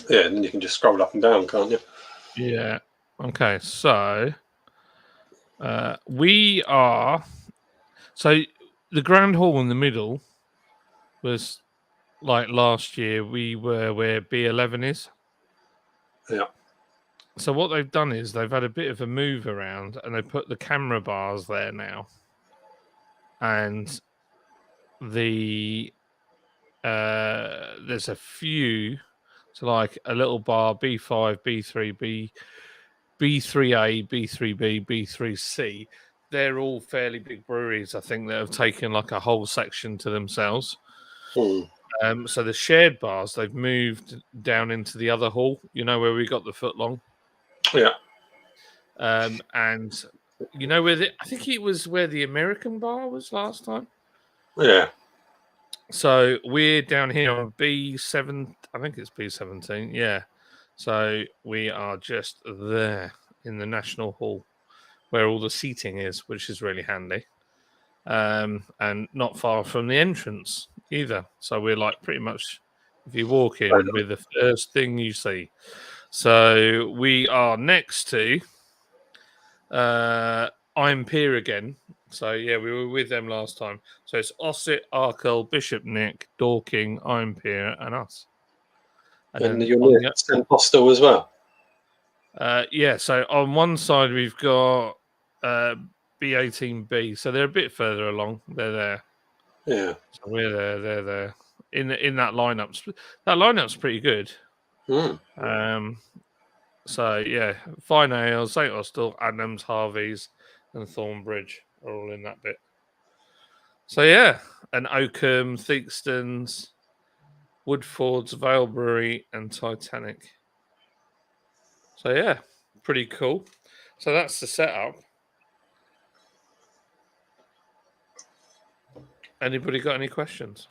Yeah, and then you can just scroll up and down, can't you? Yeah. Okay, so we are... So the Grand Hall in the middle was like last year. We were where B11 is. Yeah. So what they've done is they've had a bit of a move around and they put the camera bars there now. And there's a few, so like a little bar, B5, B3, B3A, B3B, B3C. They're all fairly big breweries, I think, that have taken like a whole section to themselves. So the shared bars, they've moved down into the other hall, you know, where we got the foot long. Yeah. And you know where I think it was where the American bar was last time. Yeah. So we're down here on B7. I think it's B17. Yeah. So we are just there in the National Hall where all the seating is, which is really handy. And not far from the entrance either. So we're like pretty much, if you walk in, we're the first thing you see. So we are next to I'm Pier again. So yeah, we were with them last time. So it's Ossett, Arkell, Bishop Nick, Dorking, I'm Pier, and us. And then you're on near St Hostel as well. yeah, so on one side we've got B18B. So they're a bit further along. They're there. Yeah. So we're there. They're there. In that lineup. That lineup's pretty good. So yeah, Fine Ale, St Austell, Adams, Harvey's, and Thornbridge are all in that bit. So yeah, and Oakham, Theakston's, Woodford's, Valebury, and Titanic. So yeah, pretty cool. So that's the setup. Anybody got any questions?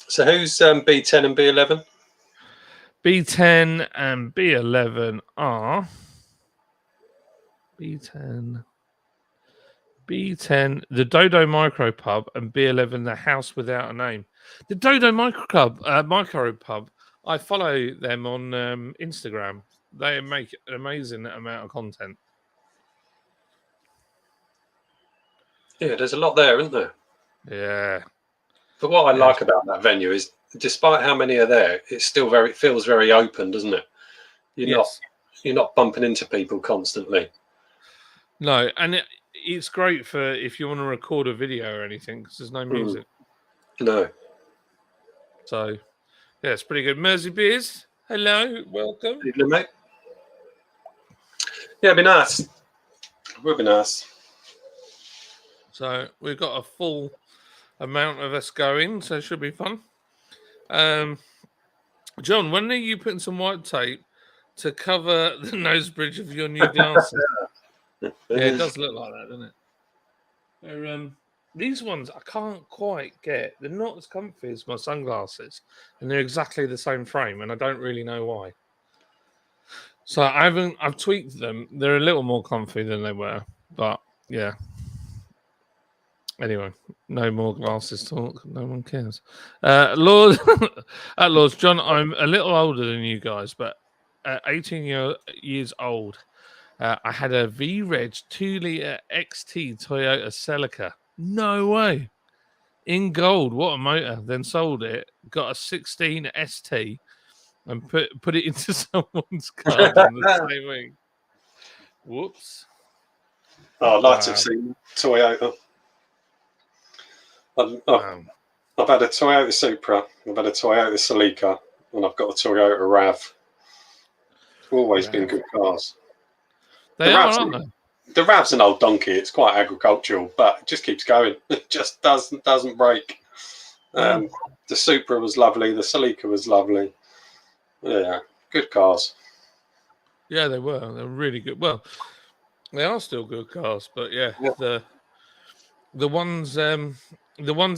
So who's B10 and B11? B10 and B11 are B10, the Dodo Micro Pub, and B11, the House Without a Name. The Dodo Micro Pub, I follow them on Instagram. They make an amazing amount of content. Yeah, there's a lot there, isn't there? Yeah. But what I like about that venue is, despite how many are there, it's still feels very open, doesn't it? You're not bumping into people constantly. No, and it's great for if you want to record a video or anything because there's no music. No. So yeah, it's pretty good. Mersey Beers, hello, welcome. Evening, mate. Yeah, it'd be nice. It would be nice. So we've got a full amount of us going, so it should be fun. John, when are you putting some white tape to cover the nose bridge of your new glasses? Yeah, it does look like that, doesn't it? They're, these ones I can't quite get. They're not as comfy as my sunglasses, and they're exactly the same frame, and I don't really know why. So I've tweaked them. They're a little more comfy than they were, but yeah. Anyway, no more glasses talk. No one cares. Lord, Lords, John, I'm a little older than you guys, but 18 years old. I had a V-Reg 2-litre XT Toyota Celica. No way. In gold. What a motor. Then sold it. Got a 16 ST and put it into someone's garden the same week. Whoops. Oh, I'd like to have seen Toyota. I've had a Toyota Supra, I've had a Toyota Celica, and I've got a Toyota RAV. Always been good cars. They are, aren't they? The RAV's an old donkey. It's quite agricultural, but it just keeps going. It just doesn't break. The Supra was lovely. The Celica was lovely. Yeah, good cars. Yeah, they were. They were really good. Well, they are still good cars, but yeah. The ones,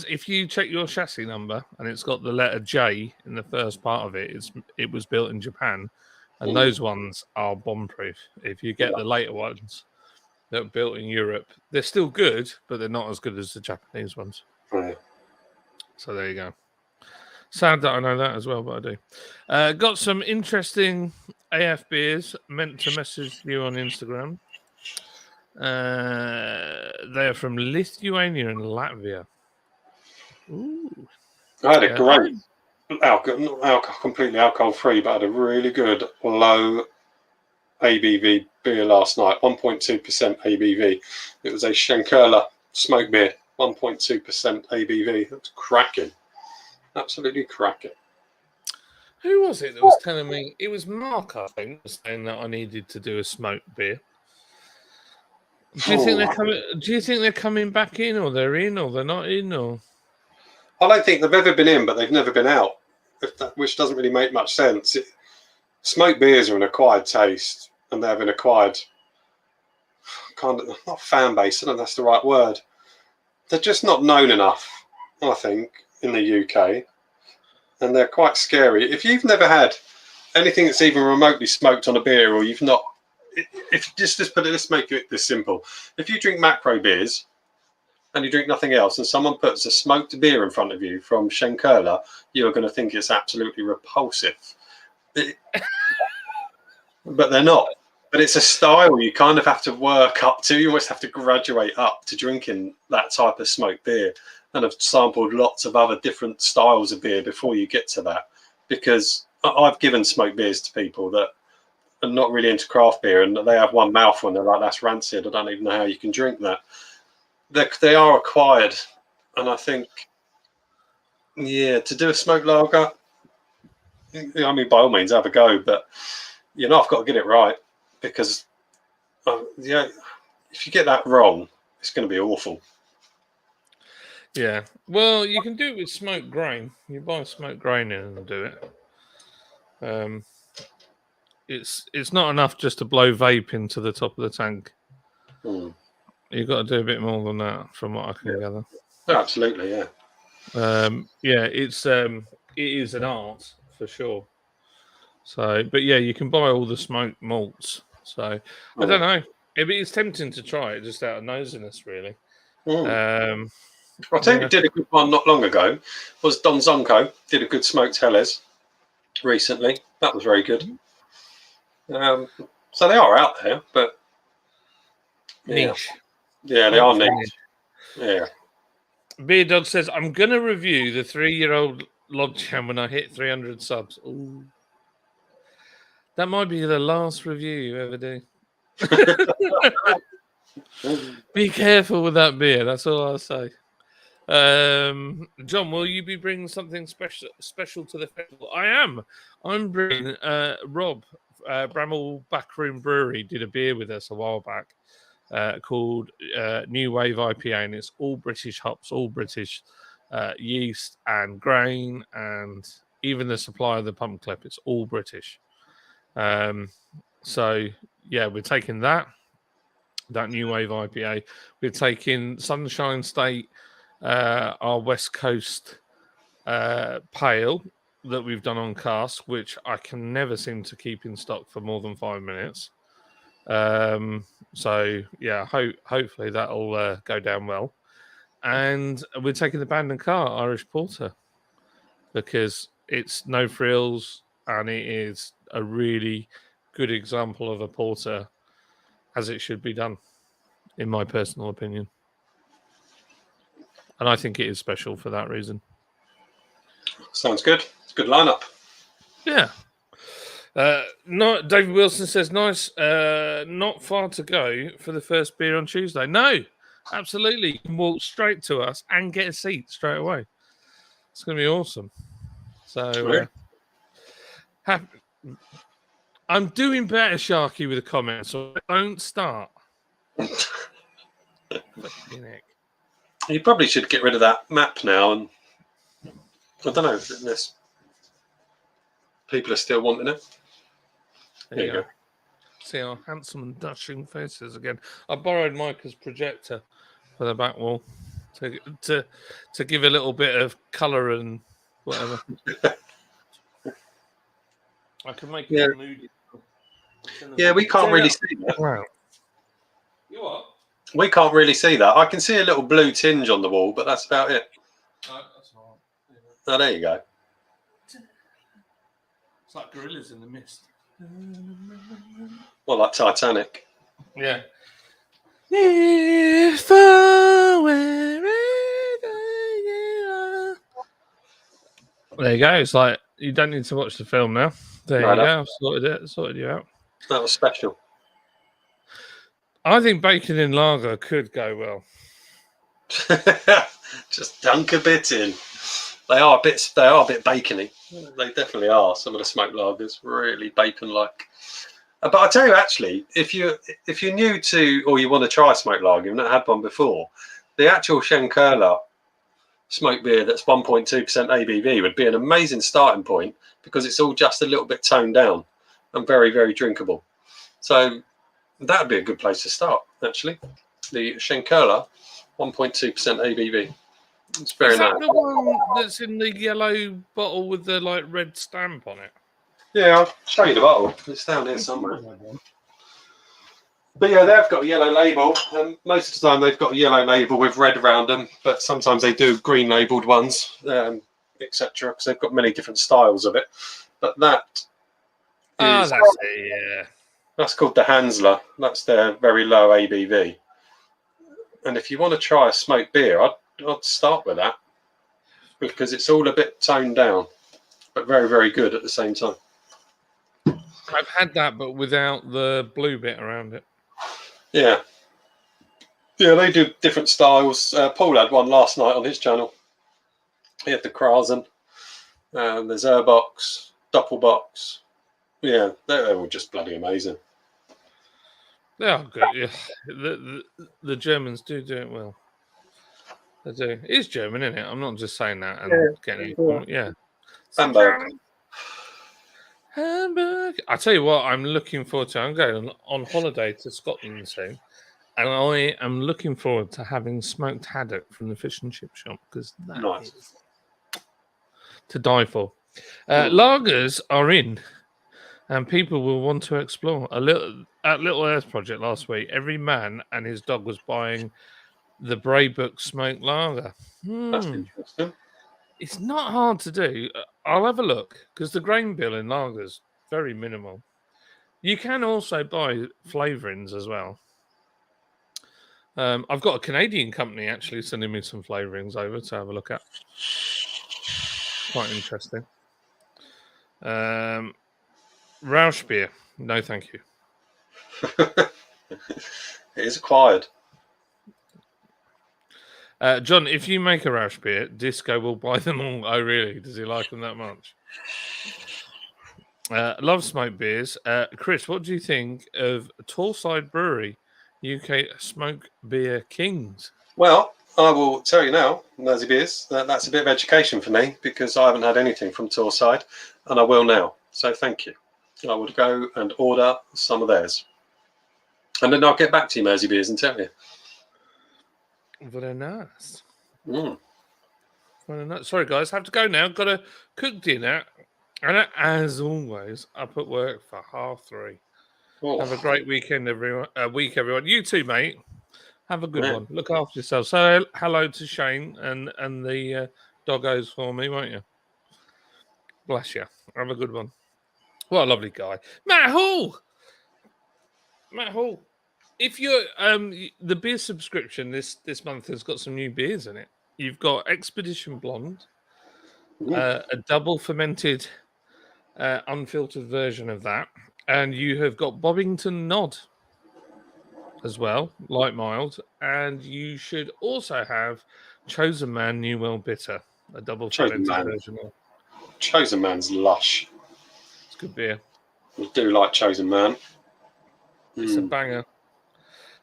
if you check your chassis number and it's got the letter J in the first part of it, it was built in Japan, and those ones are bomb-proof. If you get the later ones that are built in Europe, they're still good, but they're not as good as the Japanese ones. Right. So there you go. Sad that I know that as well, but I do. Got some interesting AF beers meant to message you on Instagram. They're from Lithuania and Latvia. Ooh. I had a great completely alcohol-free, but I had a really good low ABV beer last night. 1.2% ABV. It was a Shankerla smoke beer. 1.2% ABV. It was cracking. Absolutely cracking. Who was it that was telling me? It was Mark, I think, saying that I needed to do a smoke beer. Do you think they're coming? Do you think they're coming back in, or they're in, or they're not in, or? I don't think they've ever been in, but they've never been out. Which doesn't really make much sense. Smoked beers are an acquired taste, and they have an acquired kind of not fan base. I don't know if that's the right word. they're just not known enough, I think, in the UK, and they're quite scary. If you've never had anything that's even remotely smoked on a beer, or you've not, if just put it, let's make it this simple. If you drink macro beers and you drink nothing else, and someone puts a smoked beer in front of you from Schenkerla, you are going to think it's absolutely repulsive. But they're not. But it's a style you kind of have to work up to. You almost have to graduate up to drinking that type of smoked beer. And I've sampled lots of other different styles of beer before you get to that. Because I've given smoked beers to people that are not really into craft beer, and they have one mouthful and they're like, that's rancid. I don't even know how you can drink that. They are acquired. And I think, yeah, to do a smoked lager, I mean, by all means, have a go. But, you know, I've got to get it right. Because, yeah, if you get that wrong, it's going to be awful. Yeah. Well, you can do it with smoked grain. You buy smoked grain in and do it. It's not enough just to blow vape into the top of the tank. Mm. You've got to do a bit more than that, from what I can gather. Absolutely, yeah. Yeah, it is an art for sure. So, but yeah, you can buy all the smoked malts. So, I don't know. It's tempting to try it just out of nosiness, really. I'll tell you who did a good one not long ago was Don Zonko. Did a good smoked Helles recently. That was very good. So they are out there, but niche. Yeah, they are niche. Yeah. Beer Dog says, I'm going to review the 3-year-old Log Jam when I hit 300 subs. Ooh. That might be the last review you ever do. Be careful with that beer. That's all I'll say. John, will you be bringing something special to the festival? I am. I'm bringing Rob, Bramall Backroom Brewery, did a beer with us a while back called New Wave IPA, and it's all British hops, all British yeast and grain, and even the supply of the pump clip. It's all British. So yeah, we're taking that New Wave IPA. We're taking Sunshine State, our West Coast pale that we've done on cask, which I can never seem to keep in stock for more than 5 minutes. So yeah, hopefully that'll go down well. And we're taking the Bandon Car Irish Porter because it's no frills and it is a really good example of a porter as it should be done, in my personal opinion. And I think it is special for that reason. Sounds good. It's a good lineup. Yeah. No, David Wilson says, nice. Not far to go for the first beer on Tuesday. No, absolutely. You can walk straight to us and get a seat straight away. It's going to be awesome. So, I'm doing better, Sharky, with the comments, so don't start. You probably should get rid of that map now, and I don't know unless people are still wanting it. There you go. See our handsome and dashing faces again. I borrowed Micah's projector for the back wall to give a little bit of colour and whatever. I can make it moody. Yeah, we can't really see that. Wow. You what? We can't really see that. I can see a little blue tinge on the wall, but that's about it. That's all right. Oh, there you go. It's like gorillas in the mist. Well, like Titanic. Yeah. If wherever you are. There you go. It's like you don't need to watch the film now. There you go. I've sorted you out. That was special. I think bacon in lager could go well. Just dunk a bit in. They are a bit bacony. They definitely are. Some of the smoked lagers really bacon-like. But I tell you, actually, if you're new to or you want to try a smoked lager, you've not had one before, the actual Schenkerla smoked beer that's 1.2% ABV would be an amazing starting point because it's all just a little bit toned down and very, very drinkable. So that would be a good place to start, actually. The Schenkerla 1.2% ABV. It's very Is that nice. the one that's in the yellow bottle with the like red stamp on it? Yeah, I'll show you the bottle. It's down here somewhere. But yeah, they've got a yellow label, and most of the time they've got a yellow label with red around them. But sometimes they do green labelled ones, etc. Because they've got many different styles of it. But that Oh, is that's it. Yeah. that's called the Hansler. That's their very low ABV. And if you want to try a smoked beer, I'd start with that because it's all a bit toned down, but very, very good at the same time. I've had that, but without the blue bit around it. Yeah. Yeah, they do different styles. Paul had one last night on his channel. He had the Krasen. There's Airbox, Doppelbox. Yeah, they're all just bloody amazing. They are good. Yeah. The Germans do it well. They do. It is German, isn't it? I'm not just saying that and getting it. Yeah. Hamburg. Hamburg. I tell you what, I'm looking forward to. I'm going on holiday to Scotland soon, and I am looking forward to having smoked haddock from the fish and chip shop because that Nice. is to die for. Lagers are in, and people will want to explore. At Little Earth Project last week, every man and his dog was buying the Braybook smoked lager. That's interesting. It's not hard to do. I'll have a look because the grain bill in lagers very minimal. You can also buy flavourings as well. I've got a Canadian company actually sending me some flavourings over to have a look at. Quite interesting. Rausch beer. No, thank you. It is acquired. John, if you make a Rausch beer, Disco will buy them all. Oh, really? Does he like them that much? Love smoked beers. Chris, what do you think of Torside Brewery, UK Smoke Beer Kings? Well, I will tell you now, Nazi Beers, that's a bit of education for me because I haven't had anything from Torside, and I will now. So thank you. I would go and order some of theirs. And then I'll get back to you, Mersey Beers, and tell you. Very nice. Mm. Very nice. Sorry, guys, have to go now. Got to cook dinner. And as always, up at work for 3:30. Oh. Have a great weekend, everyone. Everyone. You too, mate. Have a good Yeah. one. Look after yourself. Say hello to Shane and the doggos for me, won't you? Bless you. Have a good one. What a lovely guy. Matt Hall. If you're the beer subscription this month has got some new beers in it. You've got Expedition Blonde, a double fermented unfiltered version of that, and you have got Bobbington Nod as well, light mild, and you should also have Chosen Man New Well Bitter, a double Chosen fermented Man. version of. Chosen Man's lush. It's good beer. I do like Chosen Man. It's a banger.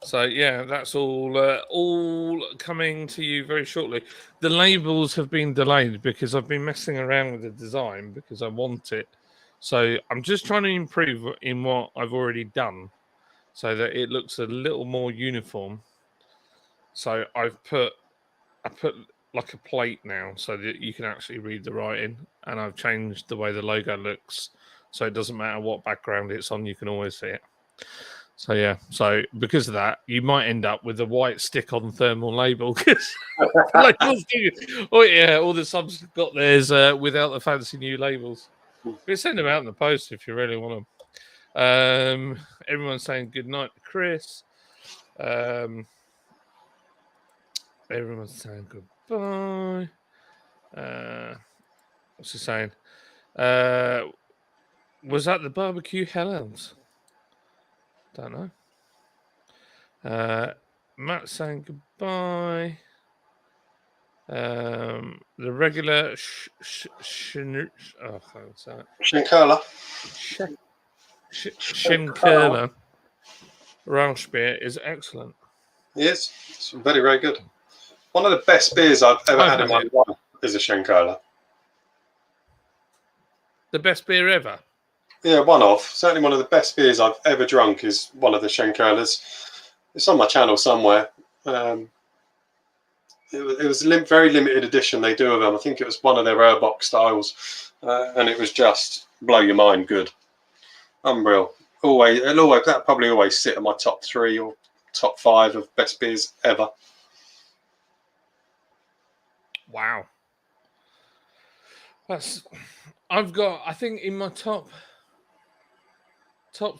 So yeah, that's all coming to you very shortly. The labels have been delayed because I've been messing around with the design because I want it. So I'm just trying to improve in what I've already done so that it looks a little more uniform. So I put like a plate now so that you can actually read the writing, and I've changed the way the logo looks so it doesn't matter what background it's on, you can always see it. So yeah, so because of that, you might end up with a white stick-on thermal label because labels do. Oh yeah, all the subs got theirs without the fancy new labels. We send them out in the post if you really want them. Everyone's saying good night to Chris. Everyone's saying goodbye. What's he saying? Was that the barbecue Helens? Don't know. Matt saying goodbye. The regular Shinkola. Shinkola Rausch beer is excellent. Yes, it's very, very good. One of the best beers I've ever had in my life is a Shinkola. The best beer ever? Yeah, certainly one of the best beers I've ever drunk is one of the Shinkolas. It's on my channel somewhere. it was very limited edition. They do of them. I think it was one of their Airbox styles, and it was just blow your mind good. Unreal. That probably always sit in my top 3 or top 5 of best beers ever. Wow. I think in my top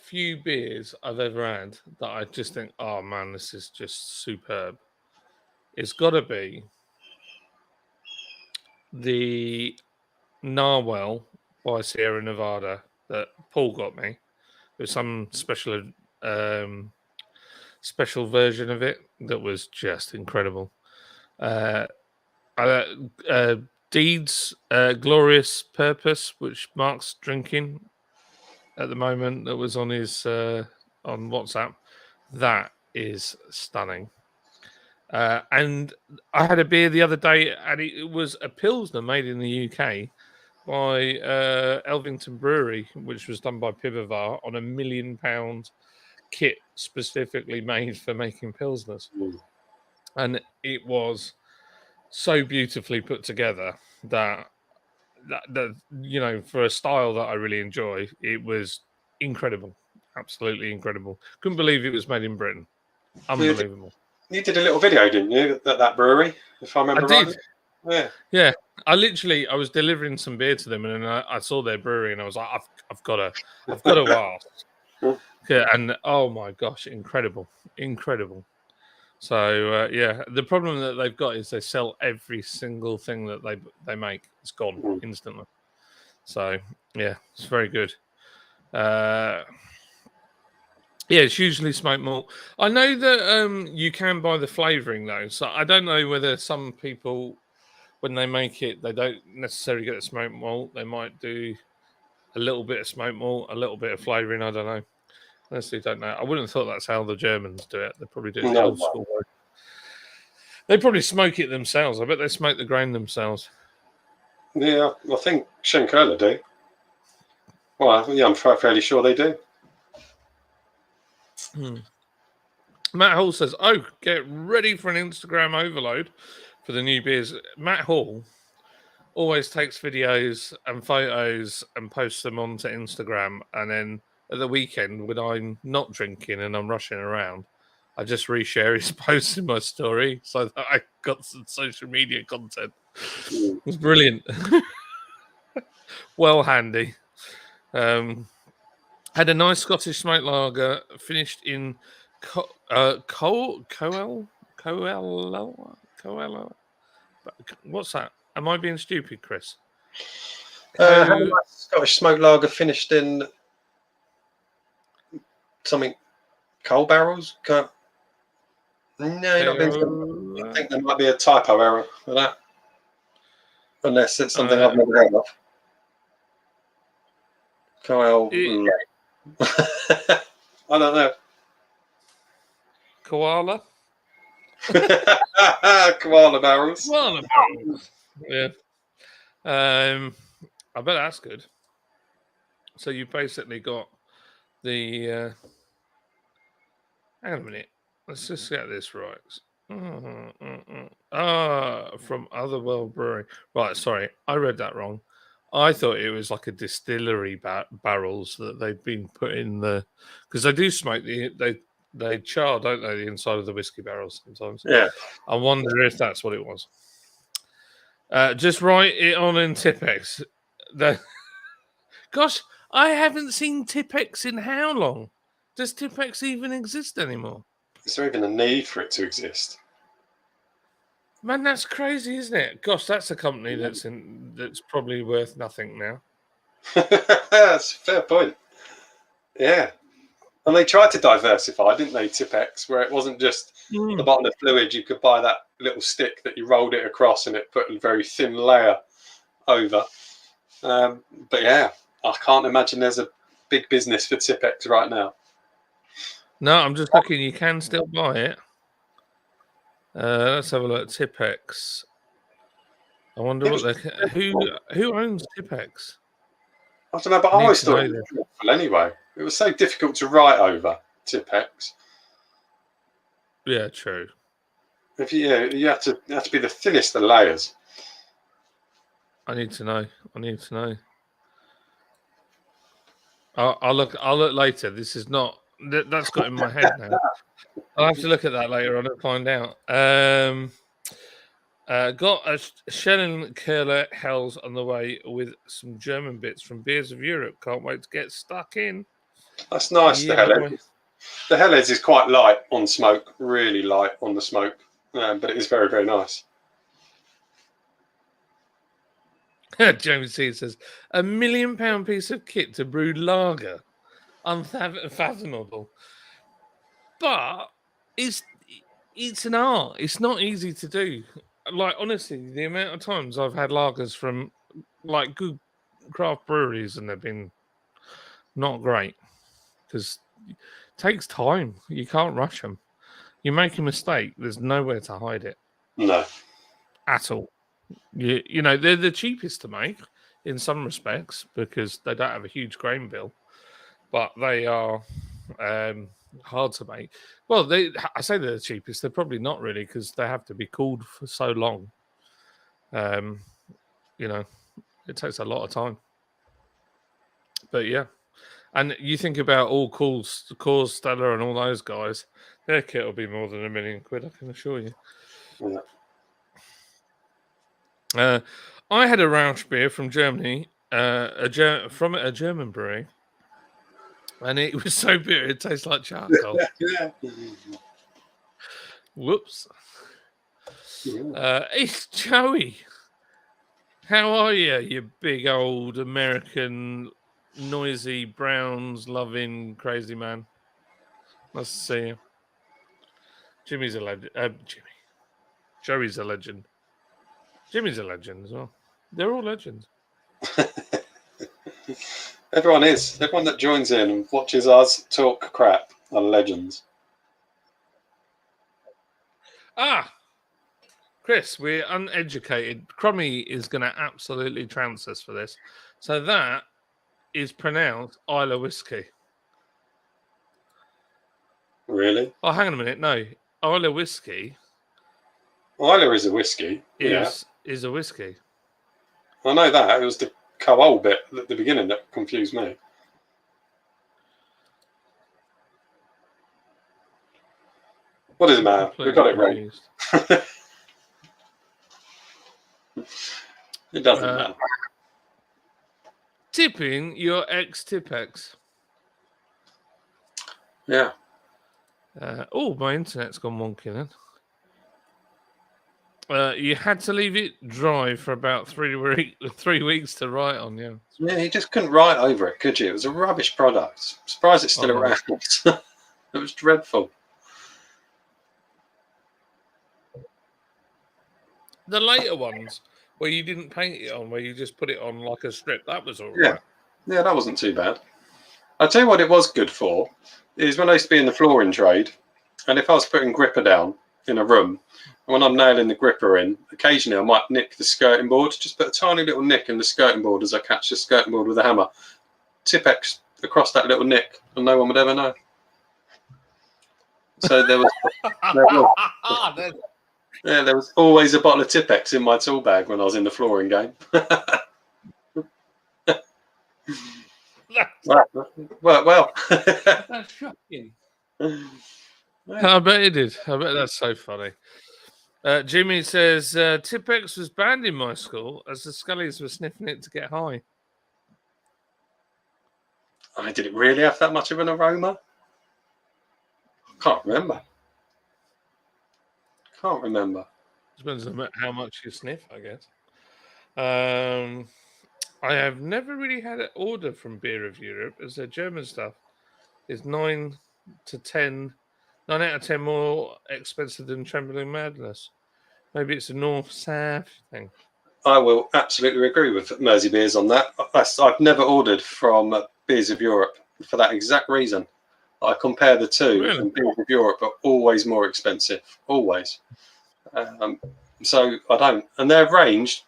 few beers I've ever had that I just think, oh man, this is just superb. It's got to be the Narwhal by Sierra Nevada that Paul got me. There's some special version of it that was just incredible. Deed's Glorious Purpose, which Mark's drinking at the moment, that was on his on WhatsApp. That is stunning. And I had a beer the other day, and it was a Pilsner made in the UK by Elvington Brewery, which was done by Pivovar on £1 million kit specifically made for making Pilsners. And it was so beautifully put together that for a style that I really enjoy, it was incredible. Absolutely incredible. Couldn't believe it was made in Britain. Unbelievable. You did a little video, didn't you, at that brewery, if I remember right? Yeah. I was delivering some beer to them, and then I saw their brewery, and I was like, I've got to ask. Yeah, and oh my gosh, incredible. So the problem that they've got is they sell every single thing that they make. It's gone instantly. So yeah, it's very good. Yeah, it's usually smoked malt. I know that you can buy the flavouring though, so I don't know whether some people, when they make it, they don't necessarily get the smoked malt. They might do a little bit of smoked malt, a little bit of flavouring. I don't know. Honestly, don't know. I wouldn't have thought that's how the Germans do it. They probably do it the old school way. They probably smoke it themselves. I bet they smoke the grain themselves. Yeah, I think Schenkerla do. Well, yeah, I'm fairly sure they do. Matt Hall says, "Oh, get ready for an Instagram overload for the new beers." Matt Hall always takes videos and photos and posts them onto Instagram, and then at the weekend when I'm not drinking and I'm rushing around, I just reshare his posts in my story so that I got some social media content. It's brilliant. Well handy. Had a nice Scottish smoked lager, finished in Coello. What's that? Am I being stupid, Chris? Had a nice Scottish smoked lager finished in something coal barrels. No, not been. I think there might be a typo error for that, unless it's something I've never heard of. Coel. I don't know. Koala? Koala barrels. Koala barrels. Yeah. I bet that's good. So you basically got the. Hang on a minute. Let's just get this right. From Otherworld Brewing. Right, sorry. I read that wrong. I thought it was like a distillery barrels that they've been put in the, because they do smoke they char, don't they, the inside of the whiskey barrels sometimes. Yeah. I wonder if that's what it was. Just write it on in Tipex. Gosh, I haven't seen Tipex in how long? Does Tipex even exist anymore? Is there even a need for it to exist? Man, that's crazy, isn't it? Gosh, that's a company that's probably worth nothing now. That's a fair point. Yeah. And they tried to diversify, didn't they, Tipex, where it wasn't just the bottle of fluid. You could buy that little stick that you rolled it across and it put a very thin layer over. But yeah, I can't imagine there's a big business for Tipex right now. No, I'm just looking. You can still buy it. Let's have a look at Tipex. I wonder who owns Tipex. I don't know, but I always thought it was awful anyway. It was so difficult to write over, Tipex. Yeah, true. If you have to be the thinnest of layers. I need to know. I'll look later. This is not that's got in my head now. I'll have to look at that later on and find out. Got a Shannon Curler Hells on the way with some German bits from Beers of Europe. Can't wait to get stuck in. That's nice. Yeah, The Hellheads is quite light on smoke, really light on the smoke, but it is very, very nice. James C says, £1 million piece of kit to brew lager. Unfathomable. But it's an art. It's not easy to do. Like, honestly, the amount of times I've had lagers from, like, good craft breweries and they've been not great. Because it takes time. You can't rush them. You make a mistake, there's nowhere to hide it. No. At all. You know, they're the cheapest to make in some respects because they don't have a huge grain bill, but they are hard to make. Well, I say they're the cheapest. They're probably not really because they have to be cooled for so long. You know, it takes a lot of time. But yeah. And you think about all Coors, Stella and all those guys, their kit will be more than £1 million, I can assure you. Yeah. I had a Rausch beer from Germany, from a German brewery, and it was so bitter it tastes like charcoal. Whoops. It's Joey. How are you, you big old American, noisy, Browns loving crazy man? Nice to see you. Jimmy's a legend. Joey's a legend. Jimmy's a legend as well. They're all legends. Everyone is. Everyone that joins in and watches us talk crap are legends. Chris, we're uneducated. Crummy is going to absolutely trounce us for this. So that is pronounced Isla Whiskey. Really? Oh, hang on a minute. No. Isla Whiskey. Isla is a whiskey. Is a whiskey. I know that. It was the Cowell bit at the beginning that confused me. What does it matter? We got it wrong. It doesn't matter. Tipping your ex-Tipex. Yeah. My internet's gone wonky then. You had to leave it dry for about 3 weeks to write on, yeah. Yeah, you just couldn't write over it, could you? It was a rubbish product. I'm surprised it's still around. It was dreadful. The later ones, where you didn't paint it on, where you just put it on like a strip, that was all right. Yeah, that wasn't too bad. I'll tell you what it was good for, is when I used to be in the flooring trade, and if I was putting gripper down in a room, and when I'm nailing the gripper in, occasionally I might nick the skirting board, just put a tiny little nick in the skirting board as I catch the skirting board with a hammer. Tipex across that little nick, and no one would ever know. So there was... Yeah, there was always a bottle of Tipex in my tool bag when I was in the flooring game. well. That's shocking. I bet it did. I bet that's so funny. Jimmy says, Tipex was banned in my school as the Scullies were sniffing it to get high. Did it really have that much of an aroma? I can't remember. Depends on how much you sniff, I guess. I have never really had an order from Beer of Europe, as their German stuff is 9 out of 10 more expensive than Trembling Madness. Maybe it's a north-south thing. I will absolutely agree with Mersey Beers on that. I've never ordered from Beers of Europe for that exact reason. I compare the two, Really? And Beers of Europe are always more expensive. Always. So I don't. And their range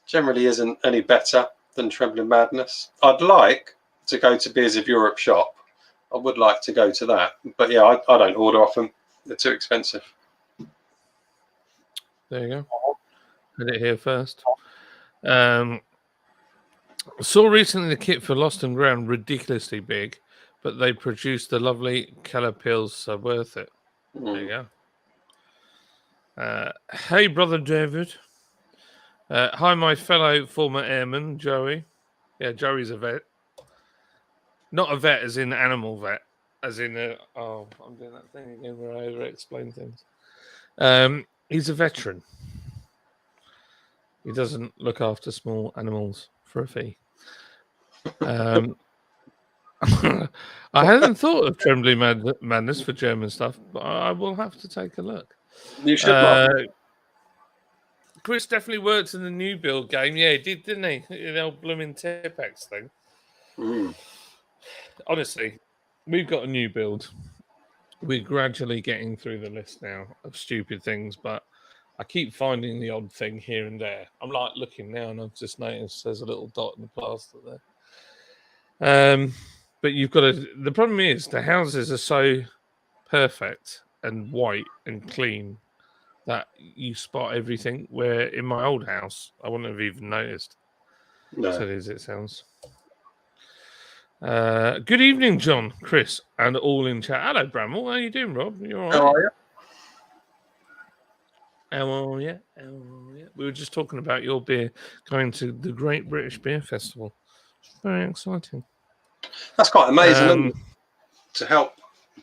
generally isn't any better than Trembling Madness. I'd like to go to Beers of Europe shop. I would like to go to that. But yeah, I don't order off them. They're too expensive. There you go. Had it here first. Saw recently the kit for Lost and Ground ridiculously big, but they produced the lovely colour pills, so worth it. There you go. Hey, brother David. Hi, my fellow former airman, Joey. Yeah, Joey's a vet. Not a vet as in animal vet, as in I'm doing that thing again where I over-explain things. He's a veteran. He doesn't look after small animals for a fee. I hadn't thought of Trembling Madness for German stuff, but I will have to take a look. You should, Mark. Chris definitely worked in the new build game. Yeah, he did, didn't he? The old blooming Tipex thing. Honestly, we've got a new build. We're gradually getting through the list now of stupid things, but I keep finding the odd thing here and there. I'm like looking now, and I've just noticed there's a little dot in the plaster there. But you've got to. The problem is the houses are so perfect and white and clean that you spot everything. Where in my old house, I wouldn't have even noticed. No. So as it sounds. Good evening, John, Chris, and all in chat. Hello, Bramwell. How are you doing, Rob? You all right? How are you? Oh, yeah. We were just talking about your beer going to the Great British Beer Festival. It's very exciting. That's quite amazing, isn't it? To help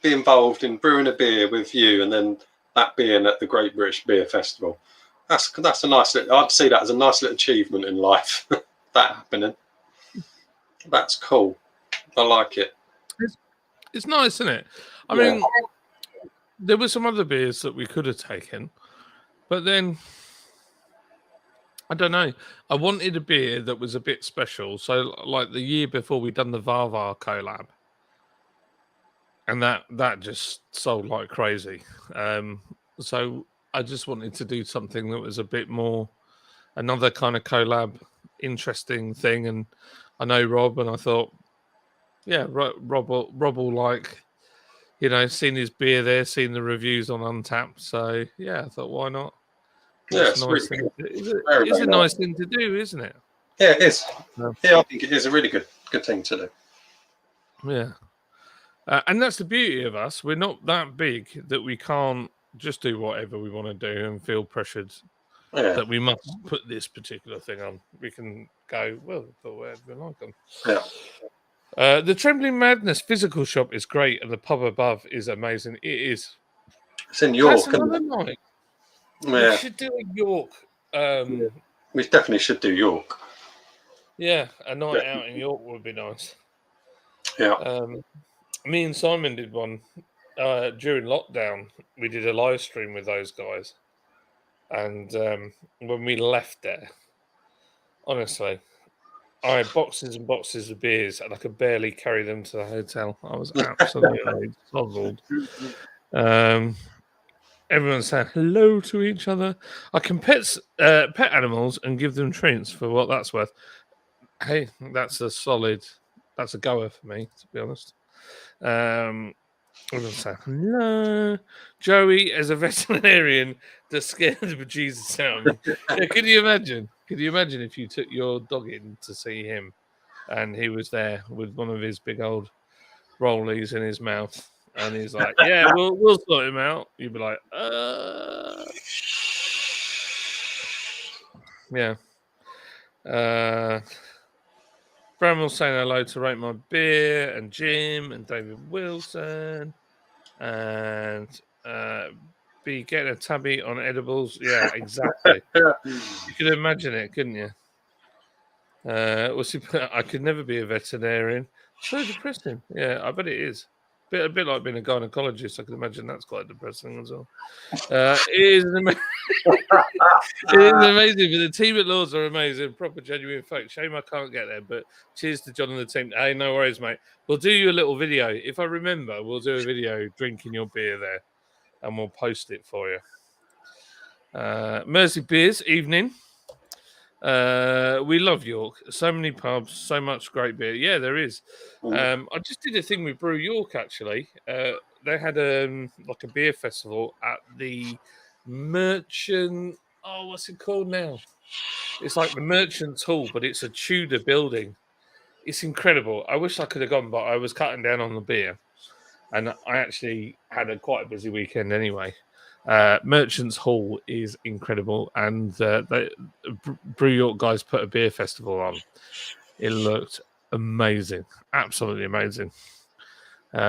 be involved in brewing a beer with you, and then that being at the Great British Beer Festival. That's a nice little, I'd see that as a nice little achievement in life. That happening. That's cool. I like it. It's nice, isn't it? I mean, there were some other beers that we could have taken, but then I don't know. I wanted a beer that was a bit special. So, like the year before, we'd done the Varvar collab, and that just sold like crazy. So I just wanted to do something that was a bit more, another kind of collab, interesting thing. And I know Rob, and I thought, yeah, Rob will like, you know, seen his beer there, seen the reviews on Untapped. So yeah, I thought, why not? Yeah, It's it's nice really it's a nice thing to do, isn't it? Yeah, it is. Yeah. Yeah, I think it is a really good thing to do. Yeah. And that's the beauty of us. We're not that big that we can't just do whatever we want to do and feel pressured that we must put this particular thing on. We can go, well, put whatever we like on. Yeah. The Trembling Madness physical shop is great, and the pub above is amazing. It is. It's in York. That's another night. Yeah. We should do a York. We definitely should do York. Yeah, a night out in York would be nice. Yeah. Me and Simon did one during lockdown. We did a live stream with those guys, and when we left there, honestly, I had boxes and boxes of beers, and I could barely carry them to the hotel. I was absolutely puzzled. Everyone saying hello to each other. I can pet animals and give them treats for what that's worth. Hey, that's a goer for me, to be honest. Everyone saying hello. Joey, as a veterinarian, that scared the bejesus out of me. Yeah, can you imagine? Could you imagine if you took your dog in to see him and he was there with one of his big old rollies in his mouth and he's like, yeah, we'll sort him out. You'd be like, yeah. Bramwell's saying hello to Rate My Beer and Jim and David Wilson and be getting a tabby on edibles. Yeah, exactly. You could imagine it, couldn't you? I could never be a veterinarian. So depressing. Yeah, I bet it is. A bit like being a gynecologist. I can imagine that's quite depressing as well. It is amazing. But the team at Lords are amazing. Proper genuine folks. Shame I can't get there, but cheers to John and the team. Hey, no worries, mate. We'll do you a little video. If I remember, we'll do a video drinking your beer there and we'll post it for you. Mersey Beers, evening. We love York. So many pubs, so much great beer. Yeah, there is. I just did a thing with Brew York, actually. They had like a beer festival at the Merchant oh, what's it called now? It's like the Merchants Hall, but it's a Tudor building. It's incredible. I wish I could have gone, but I was cutting down on the beer, and I actually had quite a busy weekend anyway. Merchants Hall is incredible, and the Brew York guys put a beer festival on. It looked amazing, absolutely amazing.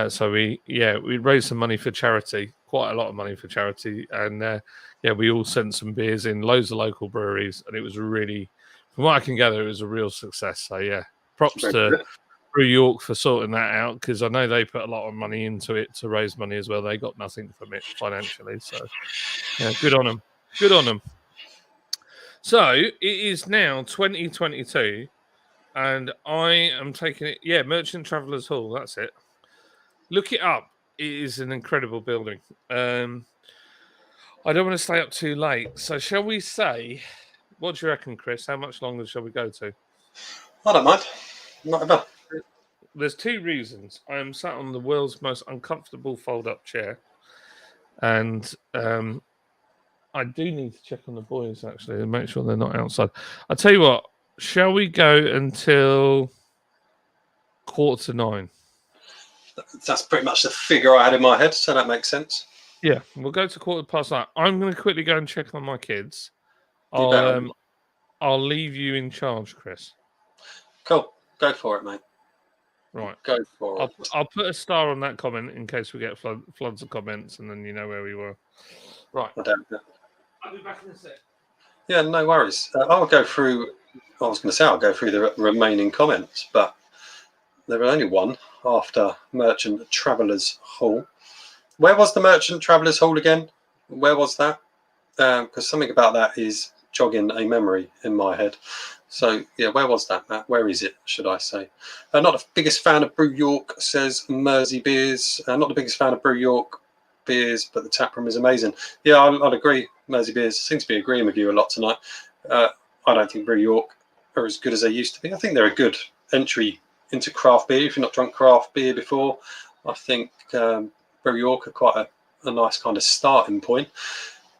So we raised some money for charity, quite a lot of money for charity, and we all sent some beers in, loads of local breweries, and it was really, from what I can gather, it was a real success. So yeah, props Very to good. Brew York for sorting that out, because I know they put a lot of money into it to raise money as well. They got nothing from it financially, so yeah, good on them. Good on them. So it is now 2022, and I am taking it. Yeah, Merchant Travellers Hall. That's it. Look it up. It is an incredible building. I don't want to stay up too late. So shall we say, what do you reckon, Chris? How much longer shall we go to? I don't mind. Not ever. There's two reasons. I am sat on the world's most uncomfortable fold-up chair. And I do need to check on the boys, actually, and make sure they're not outside. I'll tell you what, shall we go until 9:15? That's pretty much the figure I had in my head, so that makes sense. Yeah, we'll go to 9:15. I'm going to quickly go and check on my kids. You better. I'll leave you in charge, Chris. Cool. Go for it, mate. Right. Go for it. I'll put a star on that comment in case we get floods of comments, and then you know where we were. Right. I'll be back in a sec. Yeah, no worries. I'll go through. I was going to say I'll go through the remaining comments, but there were only one after Merchant Travellers Hall. Where was the Merchant Travellers Hall again? Where was that? Because something about that is jogging a memory in my head. So, yeah, where was that, Matt? Where is it, should I say? Not the biggest fan of Brew York, says Mersey Beers. Not the biggest fan of Brew York beers, but the taproom is amazing. Yeah, I'd agree. Mersey Beers seem to be agreeing with you a lot tonight. I don't think Brew York are as good as they used to be. I think they're a good entry into craft beer. If you've not drunk craft beer before, I think Brew York are quite a nice kind of starting point.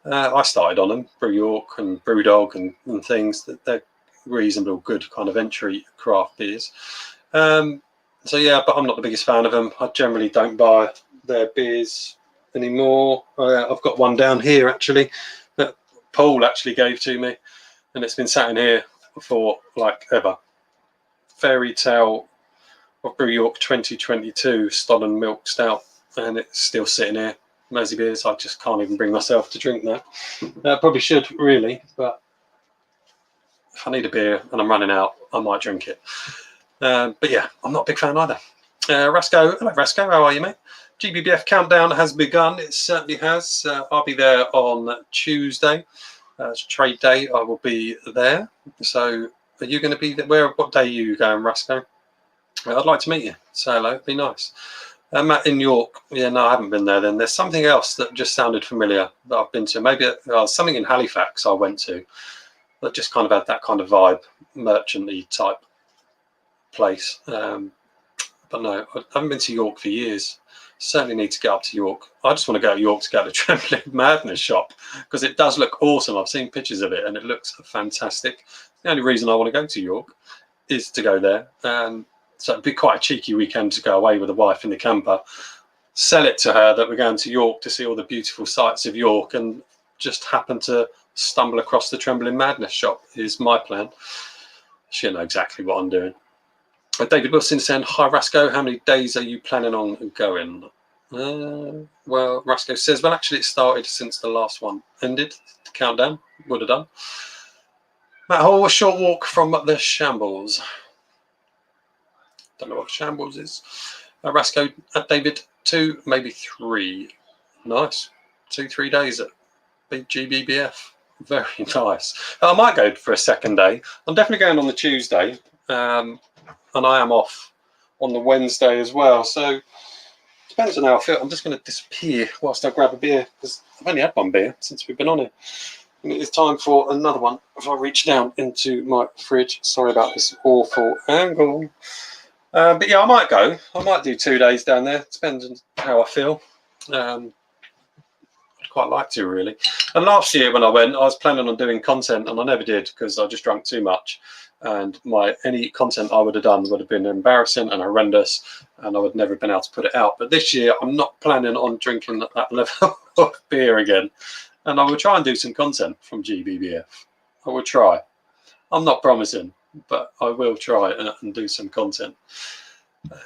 I started on them, Brew York and Brewdog and things. That they're reasonable, good kind of entry craft beers. So yeah, but I'm not the biggest fan of them. I generally don't buy their beers anymore. I've got one down here actually that Paul actually gave to me, and it's been sat in here for like ever. Fairy Tale of Brew York 2022 Stollen Milk Stout, and it's still sitting here. Mersey Beers, I just can't even bring myself to drink that. Probably should really, but if I need a beer and I'm running out, I might drink it. But yeah, I'm not a big fan either. Rasco, hello Rasco, how are you, mate? GBBF countdown has begun. It certainly has. I'll be there on Tuesday. It's trade day. I will be there. So, are you going to be there? What day are you going, Rasco? I'd like to meet you. Say hello. It'd be nice. Matt in York. Yeah, no, I haven't been there. Then there's something else that just sounded familiar that I've been to. Maybe something in Halifax I went to that just kind of had that kind of vibe, merchant-y type place. But no, I haven't been to York for years. Certainly need to get up to York. I just want to go to York to go to the Trembling Madness shop because it does look awesome. I've seen pictures of it and it looks fantastic. The only reason I want to go to York is to go there. So it'd be quite a cheeky weekend to go away with the wife in the camper, sell it to her that we're going to York to see all the beautiful sights of York, and just happen to stumble across the Trembling Madness shop is my plan. She'll know exactly what I'm doing. David Wilson saying, hi Rasco, how many days are you planning on going? Well, Rasco says, well, actually it started since the last one ended. The countdown would have done. Matt Hall, a short walk from the Shambles. Don't know what Shambles is. Rasco, David, 2, maybe 3. Nice. 2-3 days at GBBF. Very nice. I might go for a second day. I'm definitely going on the Tuesday. And I am off on the Wednesday as well. So depends on how I feel. I'm just going to disappear whilst I grab a beer because I've only had one beer since we've been on it. And it is time for another one. If I reach down into my fridge, sorry about this awful angle. But yeah, I might go. I might do 2 days down there. Depends on how I feel. I'd quite like to, really. And last year when I went, I was planning on doing content, and I never did because I just drank too much. And any content I would have done would have been embarrassing and horrendous, and I would never have been able to put it out. But this year, I'm not planning on drinking that level of beer again. And I will try and do some content from GBBF. I will try. I'm not promising, but I will try and do some content.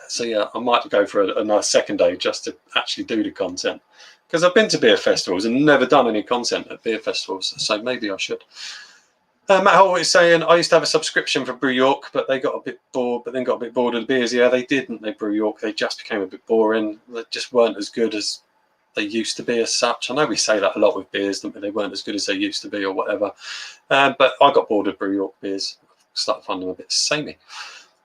So yeah, I might go for a nice second day just to actually do the content. Because I've been to beer festivals and never done any content at beer festivals, so maybe I should. Matt Hall is saying, I used to have a subscription for Brew York, but they got a bit bored, of the beers. Yeah, they didn't. They Brew York, they just became a bit boring. They just weren't as good as they used to be as such. I know we say that a lot with beers, don't we? They weren't as good as they used to be or whatever. But I got bored of Brew York beers. Started finding them a bit samey.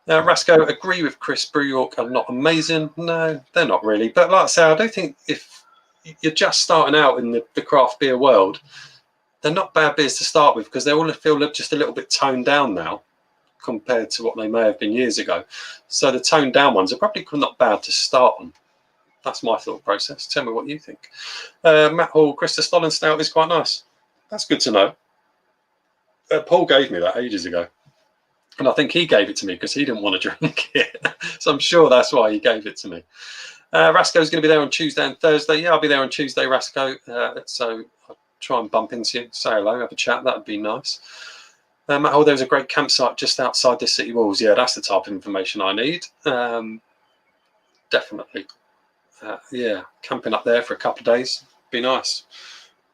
Rasco, agree with Chris, Brew York are not amazing. No, they're not really. But like I say, I don't think if you're just starting out in the craft beer world, they're not bad beers to start with because they all feel just a little bit toned down now compared to what they may have been years ago. So the toned down ones are probably not bad to start on. That's my thought process. Tell me what you think. Matt Hall, Krista Stollen Stout is quite nice. That's good to know. Paul gave me that ages ago. And I think he gave it to me because he didn't want to drink it. So I'm sure that's why he gave it to me. Rasco's going to be there on Tuesday and Thursday. Yeah, I'll be there on Tuesday, Rasco. So I'll try and bump into you, say hello, have a chat. That would be nice. Matt Hall, there was a great campsite just outside the city walls. Yeah, that's the type of information I need. Definitely. Yeah, camping up there for a couple of days. Be nice.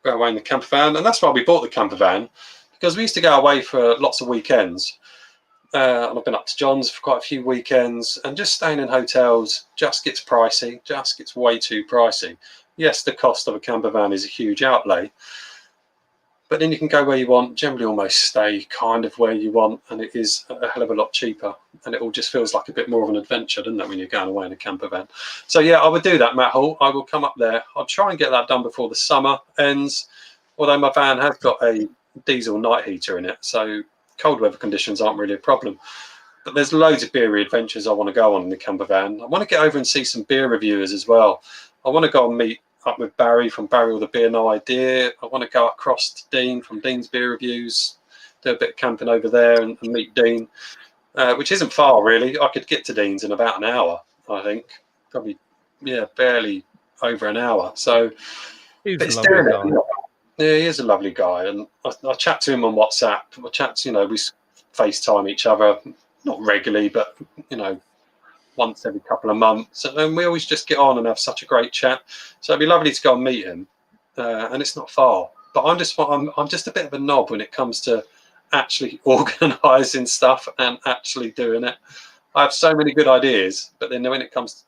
Go away in the camper van. And that's why we bought the camper van, because we used to go away for lots of weekends. And I've been up to John's for quite a few weekends, and just staying in hotels just gets pricey, just gets way too pricey. Yes, the cost of a camper van is a huge outlay, but then you can go where you want, generally almost stay kind of where you want, and it is a hell of a lot cheaper, and it all just feels like a bit more of an adventure, doesn't it, when you're going away in a camper van? So yeah, I would do that, Matt Hall. I will come up there. I'll try and get that done before the summer ends, although my van has got a diesel night heater in it, so cold weather conditions aren't really a problem. But there's loads of beer adventures I want to go on in the camper van. I want to get over and see some beer reviewers as well. I want to go and meet up with Barry from Barry or the Beer No Idea. I want to go across to Dean from Dean's Beer Reviews, do a bit of camping over there and meet Dean, which isn't far really. I could get to Dean's in about an hour, I think. Probably, yeah, barely over an hour. So He's a lovely guy. Yeah, he is a lovely guy, and I chat to him on WhatsApp. I chat, we FaceTime each other, not regularly, but once every couple of months, and we always just get on and have such a great chat. So it'd be lovely to go and meet him, and it's not far. But I'm just a bit of a knob when it comes to actually organising stuff and actually doing it. I have so many good ideas, but then when it comes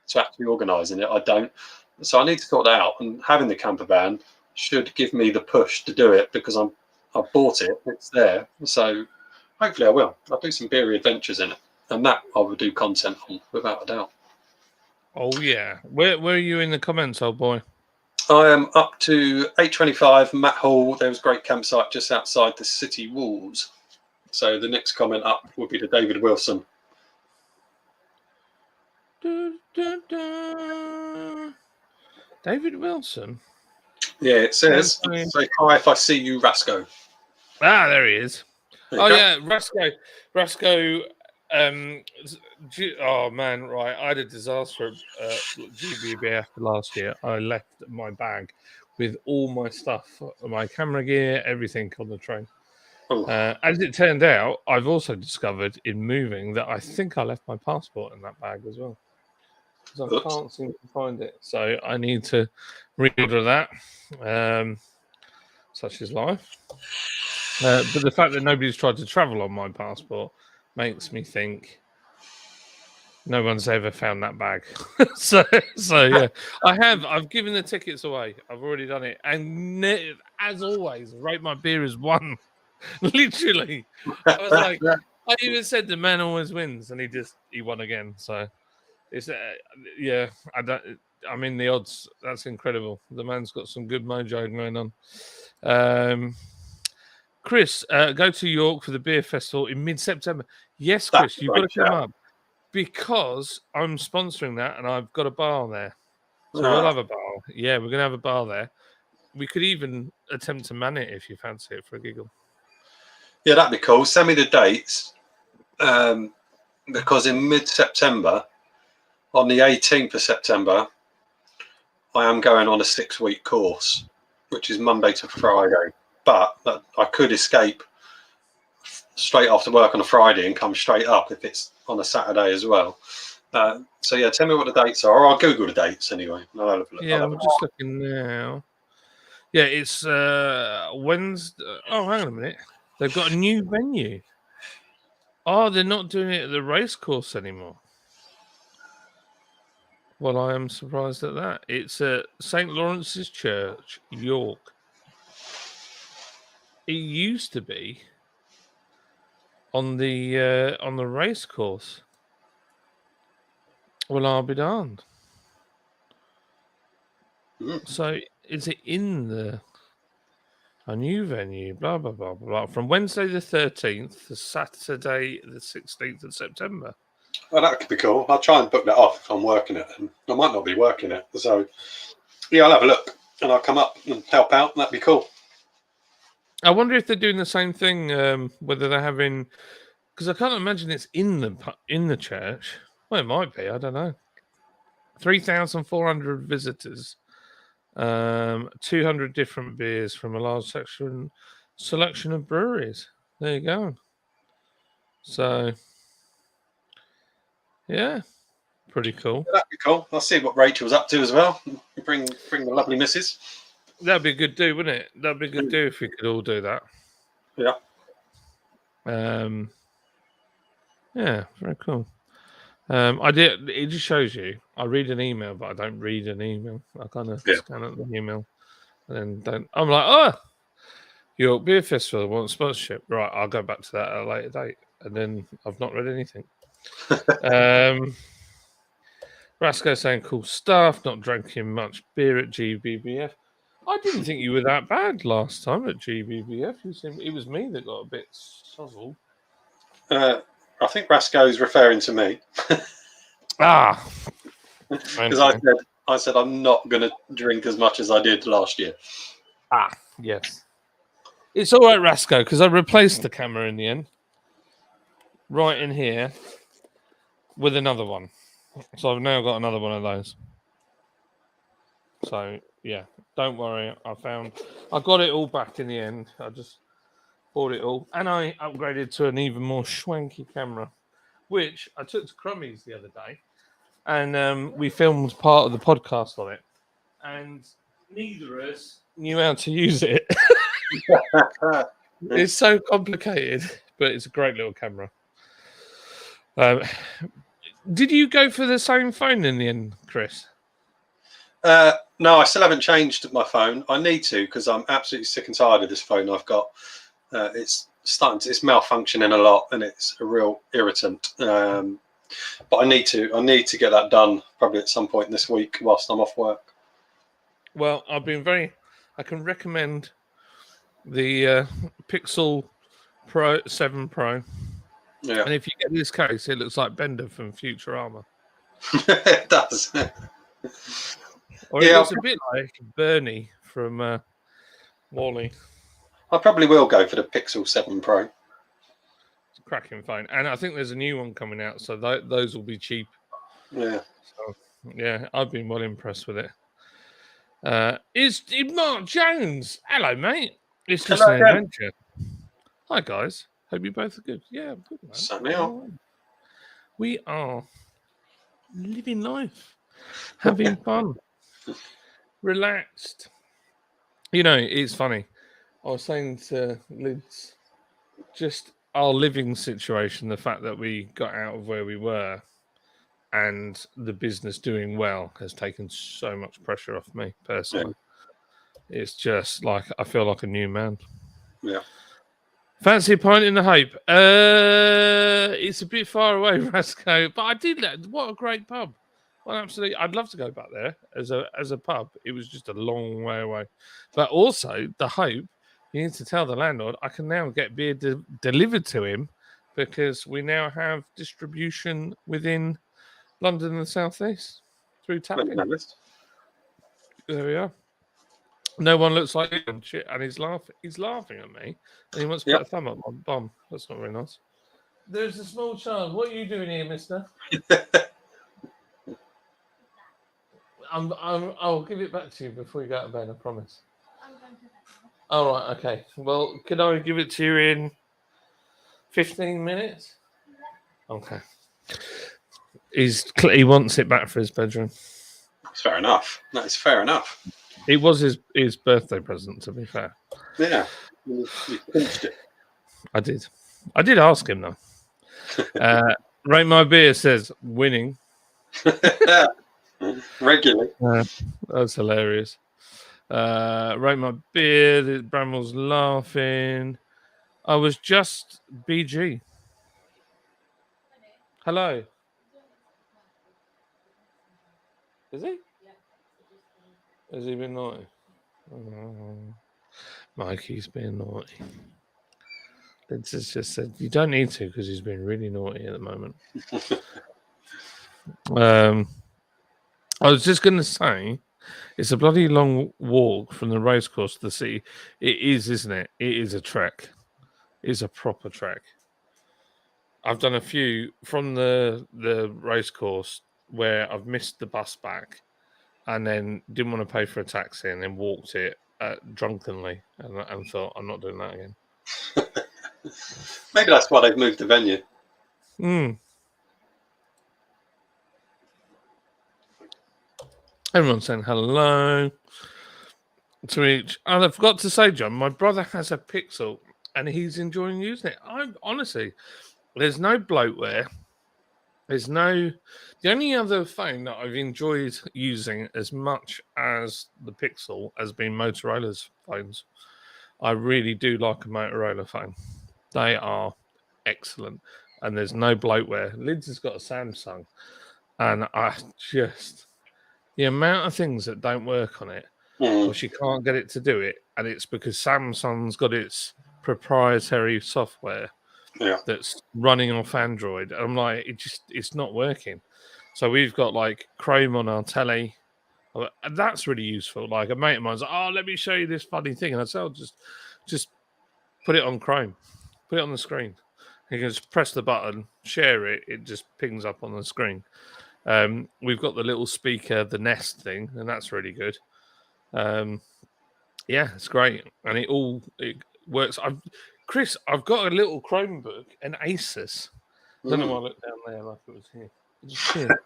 to actually organising it, I don't. So I need to sort that out, and having the camper van should give me the push to do it because I bought it, it's there. So hopefully I will. I'll do some beer adventures in it, and that I will do content on without a doubt. Oh yeah. Where are you in the comments, old boy? I am up to 825 Matt Hall. There was a great campsite just outside the city walls. So the next comment up would be to David Wilson. David Wilson? Yeah, it says, say hi if I see you, Rasco. Ah, there he is. There you go. Yeah, Rasco. Oh man, right. I had a disaster at GBBF last year. I left my bag with all my stuff, my camera gear, everything on the train. As it turned out, I've also discovered in moving that I think I left my passport in that bag as well. Because I can't seem to find it. So I need to reorder that. Such is life. But the fact that nobody's tried to travel on my passport makes me think no one's ever found that bag. so yeah, I've given the tickets away. I've already done it. And as always, rate my beer as 1. Literally. I was like, I even said the man always wins, and he won again. So it's yeah, I'm in the odds. That's incredible. The man's got some good mojo going on. Chris, go to York for the beer festival in mid-September. Yes, Chris, you've got to come up because I'm sponsoring that, and I've got a bar there. So we'll have a bar. Yeah, we're going to have a bar there. We could even attempt to man it if you fancy it for a giggle. Yeah, that'd be cool. Send me the dates, because in mid-September, on the 18th of September, I am going on a 6-week course, which is Monday to Friday. But I could escape straight after work on a Friday and come straight up if it's on a Saturday as well. So yeah, tell me what the dates are, or I'll Google the dates anyway. I'll have a look. Yeah, I'm just looking now. Yeah, it's Wednesday. Oh, hang on a minute. They've got a new venue. Oh, they're not doing it at the race course anymore. Well, I am surprised at that. It's at St. Lawrence's Church, York. It used to be on the race course. Well, I'll be darned. So is it in a new venue? Blah blah blah blah. From Wednesday the 13th to Saturday the 16th of September. Well, that could be cool. I'll try and book that off if I'm working it, and I might not be working it. So yeah, I'll have a look and I'll come up and help out. That'd be cool. I wonder if they're doing the same thing. Whether they're having, because I can't imagine it's in the church. Well, it might be. I don't know. 3,400 visitors, 200 different beers from a large selection of breweries. There you go. So, yeah, pretty cool. That'd be cool. I'll see what Rachel's up to as well. Bring the lovely missus. That'd be a good do, wouldn't it? That'd be a good do if we could all do that. Yeah. Yeah, very cool. I did. It just shows you. I read an email, but I don't read an email. I kind of scan at the email, and then don't. I'm like, oh, York Beer Festival wants sponsorship. Right, I'll go back to that at a later date, and then I've not read anything. Rasco saying cool stuff. Not drinking much beer at GBBF. I didn't think you were that bad last time at GBBF. It was me that got a bit sozzled. I think Rasco's referring to me. Because I said I'm not going to drink as much as I did last year. Yes. It's all right, Rasco, because I replaced the camera in the end. Right in here with another one. So I've now got another one of those. So, yeah, don't worry. I got it all back in the end. I just bought it all. And I upgraded to an even more schwanky camera, which I took to Crummy's the other day. And we filmed part of the podcast on it. And neither of us knew how to use it. It's so complicated, but it's a great little camera. Did you go for the same phone in the end, Chris? No, I still haven't changed my phone. I need to, because I'm absolutely sick and tired of this phone I've got. It's malfunctioning a lot, and it's a real irritant. But I need to get that done probably at some point this week whilst I'm off work. Well, I can recommend the Pixel Pro 7 Pro. Yeah. And if you get this case, it looks like Bender from Futurama. It does. Or it looks a bit like Bernie from Wall-E. I probably will go for the Pixel 7 Pro. It's a cracking phone. And I think there's a new one coming out, so those will be cheap. Yeah. So, yeah, I've been well impressed with it. Is Mark Jones? Hello, mate. It's just an adventure. Hi, guys. Hope you both are good. Yeah, I'm good, man. So we are living life, having fun, relaxed. You know, it's funny. I was saying to Lids, just our living situation, the fact that we got out of where we were and the business doing well has taken so much pressure off me personally. Yeah. It's just like I feel like a new man. Yeah. Fancy a pint in the Hope? It's a bit far away, Rasco, but I did that. What a great pub! Well, absolutely, I'd love to go back there as a pub. It was just a long way away, but also the Hope. You need to tell the landlord I can now get beer delivered to him because we now have distribution within London and the South East through tapping. There we are. No one looks like him. Shit, and he's laughing. He's laughing at me, and he wants to Yep. put a thumb up my bum. That's not very nice. There's a small child. What are you doing here, Mister? I'll give it back to you before you go to bed. I promise. I'm going to bed now. All right. Okay. Well, can I give it to you in 15 minutes? Okay. He wants it back for his bedroom. That's fair enough. That is fair enough. It was his birthday present, to be fair. Yeah. You pinched it. I did ask him though. Rate My Beer says winning. Regularly. That's hilarious. Rate My Beer. The Bramwell's laughing. I was just BG. Hello. Is he? Has he been naughty? Mikey's been naughty. It's just said you don't need to because he's been really naughty at the moment. I was just going to say, it's a bloody long walk from the racecourse to the city. It is, isn't it? It is a trek. It's a proper trek. I've done a few from the racecourse where I've missed the bus back and then didn't want to pay for a taxi and then walked it drunkenly and thought, I'm not doing that again. Maybe that's why they've moved the venue. Everyone's saying hello to each. And I forgot to say, John, my brother has a Pixel and he's enjoying using it. Honestly, there's no bloatware. The only other phone that I've enjoyed using as much as the Pixel has been Motorola's phones. I really do like a Motorola phone. They are excellent. And there's no bloatware. Lids has got a Samsung. And the amount of things that don't work on it, or she can't get it to do it, and it's because Samsung's got its proprietary software that's running off Android. I'm like, it's not working. So we've got like Chrome on our telly, and that's really useful. Like a mate of mine's like, oh, let me show you this funny thing, and I said, just put it on Chrome, put it on the screen. You can just press the button, share it, it just pings up on the screen. We've got the little speaker, the Nest thing, and that's really good. Yeah, it's great, and it works. Chris, I've got a little Chromebook, an Asus. I don't know why I looked down there like it was here. Just here.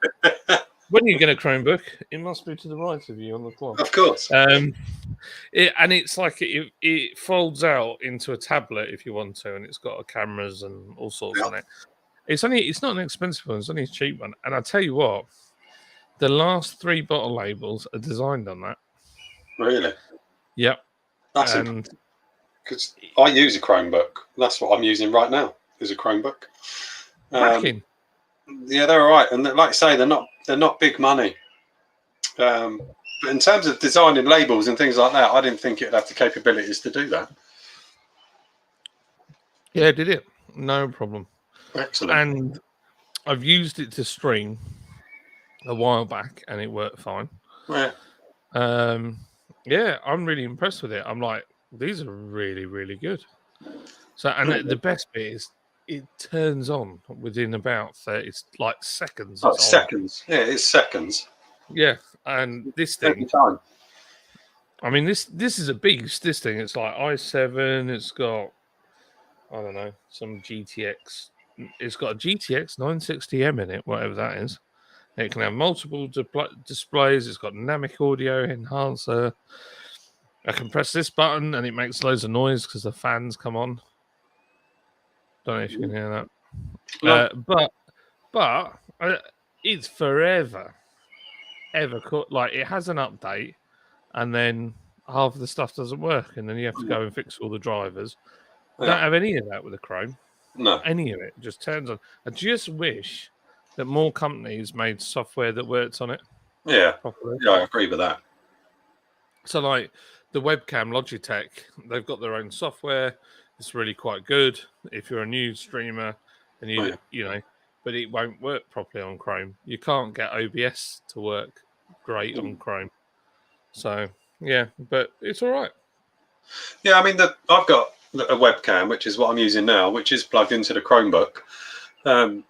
When you get a Chromebook, it must be to the right of you on the clock. Of course. It's like it folds out into a tablet if you want to, and it's got cameras and all sorts on it. It's not an expensive one; it's only a cheap one. And I tell you what, the last 3 bottle labels are designed on that. Really? Yep. That's because I use a Chromebook. That's what I'm using right now. Is a Chromebook. Yeah, they're all right, and like I say, they're not big money. But in terms of designing labels and things like that, I didn't think it'd have the capabilities to do that. Yeah, did it? No problem. Excellent. And I've used it to stream a while back, and it worked fine. Yeah. Yeah, I'm really impressed with it. I'm like, these are really, really good. So, and the best bit is it turns on within about 30 seconds. Oh, seconds. Yeah, it's seconds. Yeah, and this thing. Every time. I mean, this is a beast. This thing, it's like i7. It's got, I don't know, some GTX. It's got a GTX 960M in it, whatever that is. It can have multiple displays. It's got dynamic audio enhancer. I can press this button and it makes loads of noise because the fans come on. Don't know if you can hear that. No. But it's forever, ever like it has an update, and then half of the stuff doesn't work, and then you have to go and fix all the drivers. Yeah. Don't have any of that with the Chrome. No, any of it just turns on. I just wish that more companies made software that works on it. Yeah, properly. Yeah, I agree with that. So, like the webcam Logitech, they've got their own software. It's really quite good if you're a new streamer and you know, but it won't work properly on Chrome. You can't get OBS to work great on Chrome. So, yeah, but it's all right. Yeah, I mean, I've got a webcam, which is what I'm using now, which is plugged into the Chromebook, and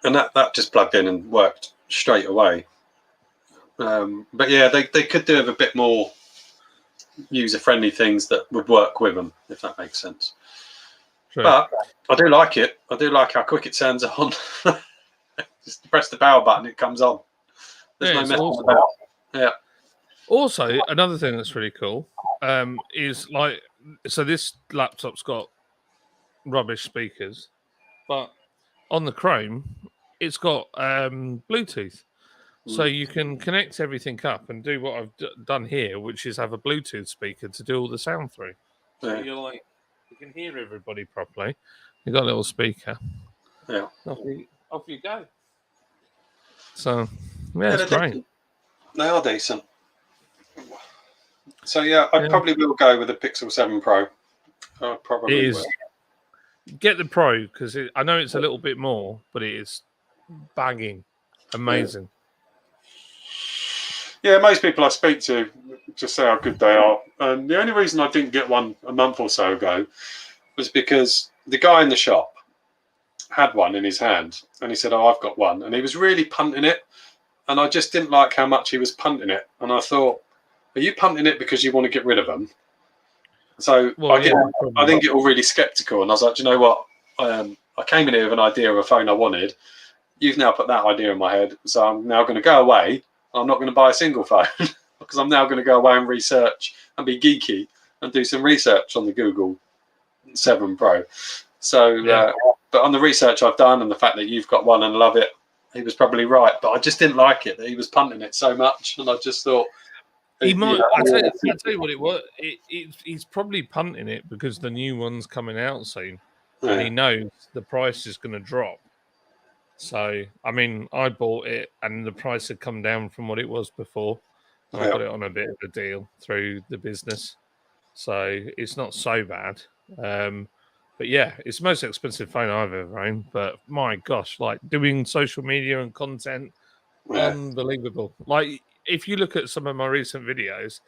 that just plugged in and worked straight away. But yeah, they could do with a bit more user-friendly things that would work with them, if that makes sense. True. But I do like it. I do like how quick it turns on. Just press the power button, it comes on. There's no it's messing awesome. about. Yeah. Also, another thing that's really cool is like, so this laptop's got rubbish speakers, but on the Chrome, it's got Bluetooth. So you can connect everything up and do what I've done here, which is have a Bluetooth speaker to do all the sound through. So Yeah. you're like, you can hear everybody properly. You've got a little speaker. Yeah. Off you go. So, yeah, it's they're great. decent. They are decent. So yeah, I probably will go with the Pixel 7 Pro. I probably It is. will. Get the Pro because I know it's a little bit more, but it is banging, amazing. Yeah, most people I speak to just say how good they are. And the only reason I didn't get one a month or so ago was because the guy in the shop had one in his hand, and he said, "Oh, I've got one," and he was really punting it, and I just didn't like how much he was punting it, and I thought, "Are you punting it because you want to get rid of them?" So I didn't get all really skeptical, and I was like, "Do you know what? I came in here with an idea of a phone I wanted. You've now put that idea in my head, so I'm now going to go away. I'm not going to buy a single phone because I'm now going to go away and research and be geeky and do some research on the Google 7 Pro." So, but on the research I've done and the fact that you've got one and love it, he was probably right. But I just didn't like it that he was punting it so much, and I just thought he might. I'll tell you what it was. He's probably punting it because the new one's coming out soon, and he knows the price is going to drop. So, I mean, I bought it and the price had come down from what it was before. And I got it on a bit of a deal through the business. So, it's not so bad. But yeah, it's the most expensive phone I've ever owned. But my gosh, like doing social media and content, unbelievable. Like, if you look at some of my recent videos,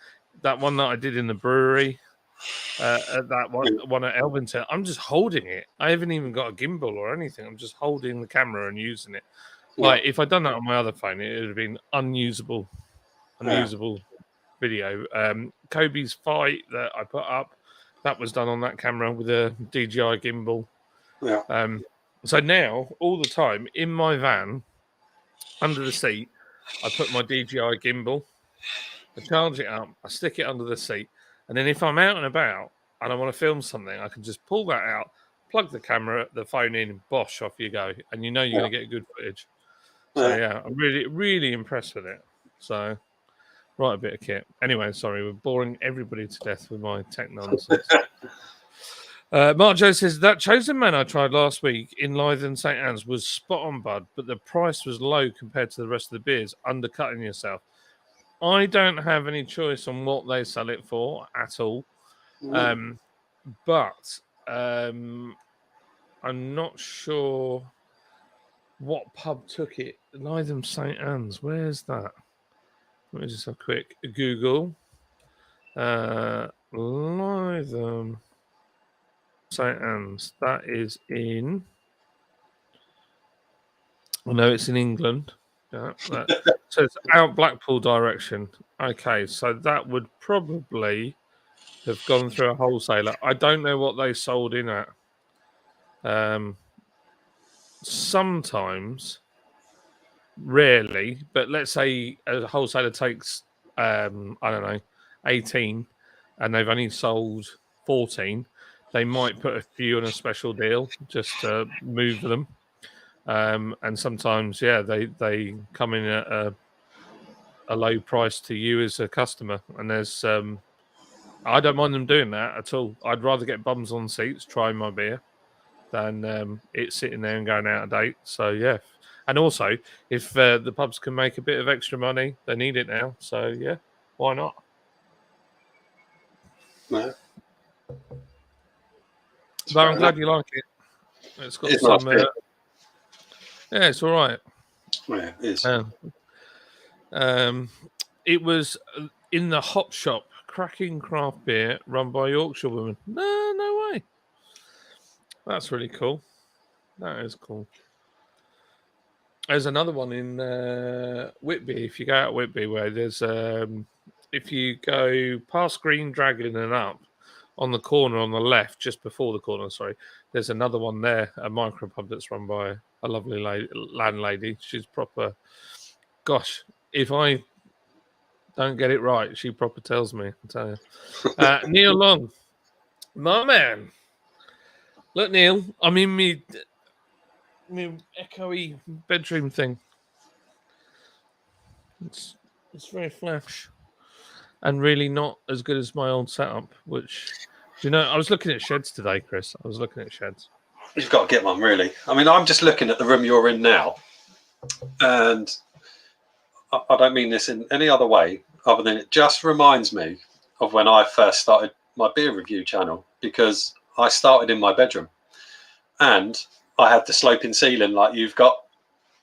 that one that I did in the brewery, that one at Elvington, I'm just holding it. I haven't even got a gimbal or anything. I'm just holding the camera and using it. Like if I'd done that on my other phone, it would have been unusable video. Kobe's fight that I put up, that was done on that camera with a DJI gimbal. So now all the time in my van, under the seat, I put my DJI gimbal, I charge it up, I stick it under the seat. And then if I'm out and about and I want to film something, I can just pull that out, plug the camera, the phone in, bosh, off you go. And you know you're going to get good footage. So, yeah, I'm really, really impressed with it. So, right, a bit of kit. Anyway, sorry, we're boring everybody to death with my tech nonsense. Mark Joe says, that Chosen Man I tried last week in Lytham St. Anne's was spot on, bud, but the price was low compared to the rest of the beers, undercutting yourself. I don't have any choice on what they sell it for at all. But I'm not sure what pub took it. Lytham St. Anne's. Where's that? Let me just have a quick Google. Lytham St. Anne's. That is in... I know it's in England. Yeah, so it's out Blackpool direction. Okay, so that would probably have gone through a wholesaler. I don't know what they sold in at. Sometimes, rarely, but let's say a wholesaler takes, I don't know, 18, and they've only sold 14. They might put a few on a special deal just to move them. And sometimes, yeah, they come in at a low price to you as a customer. And there's, I don't mind them doing that at all. I'd rather get bums on seats trying my beer than it sitting there and going out of date. So, yeah. And also, if the pubs can make a bit of extra money, they need it now. So, yeah, why not? No. But I'm glad you like it. It's got some... yeah, it's all right. Yeah, it is. It was in the Hop Shop cracking craft beer run by Yorkshire women. No way. That's really cool. That is cool. There's another one in Whitby. If you go out Whitby, where there's if you go past Green Dragon and up on the corner on the left, just before the corner, sorry, there's another one there, a micropub that's run by a lovely landlady. She's proper. Gosh, if I don't get it right, she proper tells me. I tell you, Neil Long, my man. Look, Neil, I'm in me echoey bedroom thing. It's very flash and really not as good as my old setup. Which, you know, I was looking at sheds today, Chris. I was looking at sheds. You've got to get one, really. I mean, I'm just looking at the room you're in now, and I don't mean this in any other way other than it just reminds me of when I first started my beer review channel, because I started in my bedroom and I had the sloping ceiling like you've got.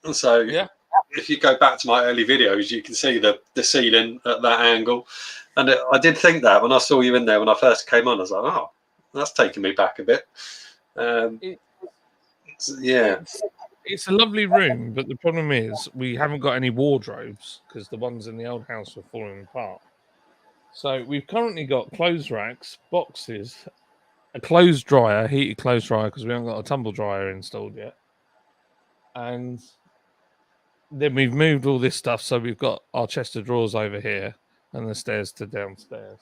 And so Yeah. if you go back to my early videos, you can see the ceiling at that angle. And I did think that when I saw you in there when I first came on, I was like, oh, that's taking me back a bit. Yeah. It's a lovely room, but the problem is we haven't got any wardrobes because the ones in the old house were falling apart. So we've currently got clothes racks, boxes, a clothes dryer, heated clothes dryer because we haven't got a tumble dryer installed yet. And then we've moved all this stuff, so we've got our chest of drawers over here and the stairs to downstairs.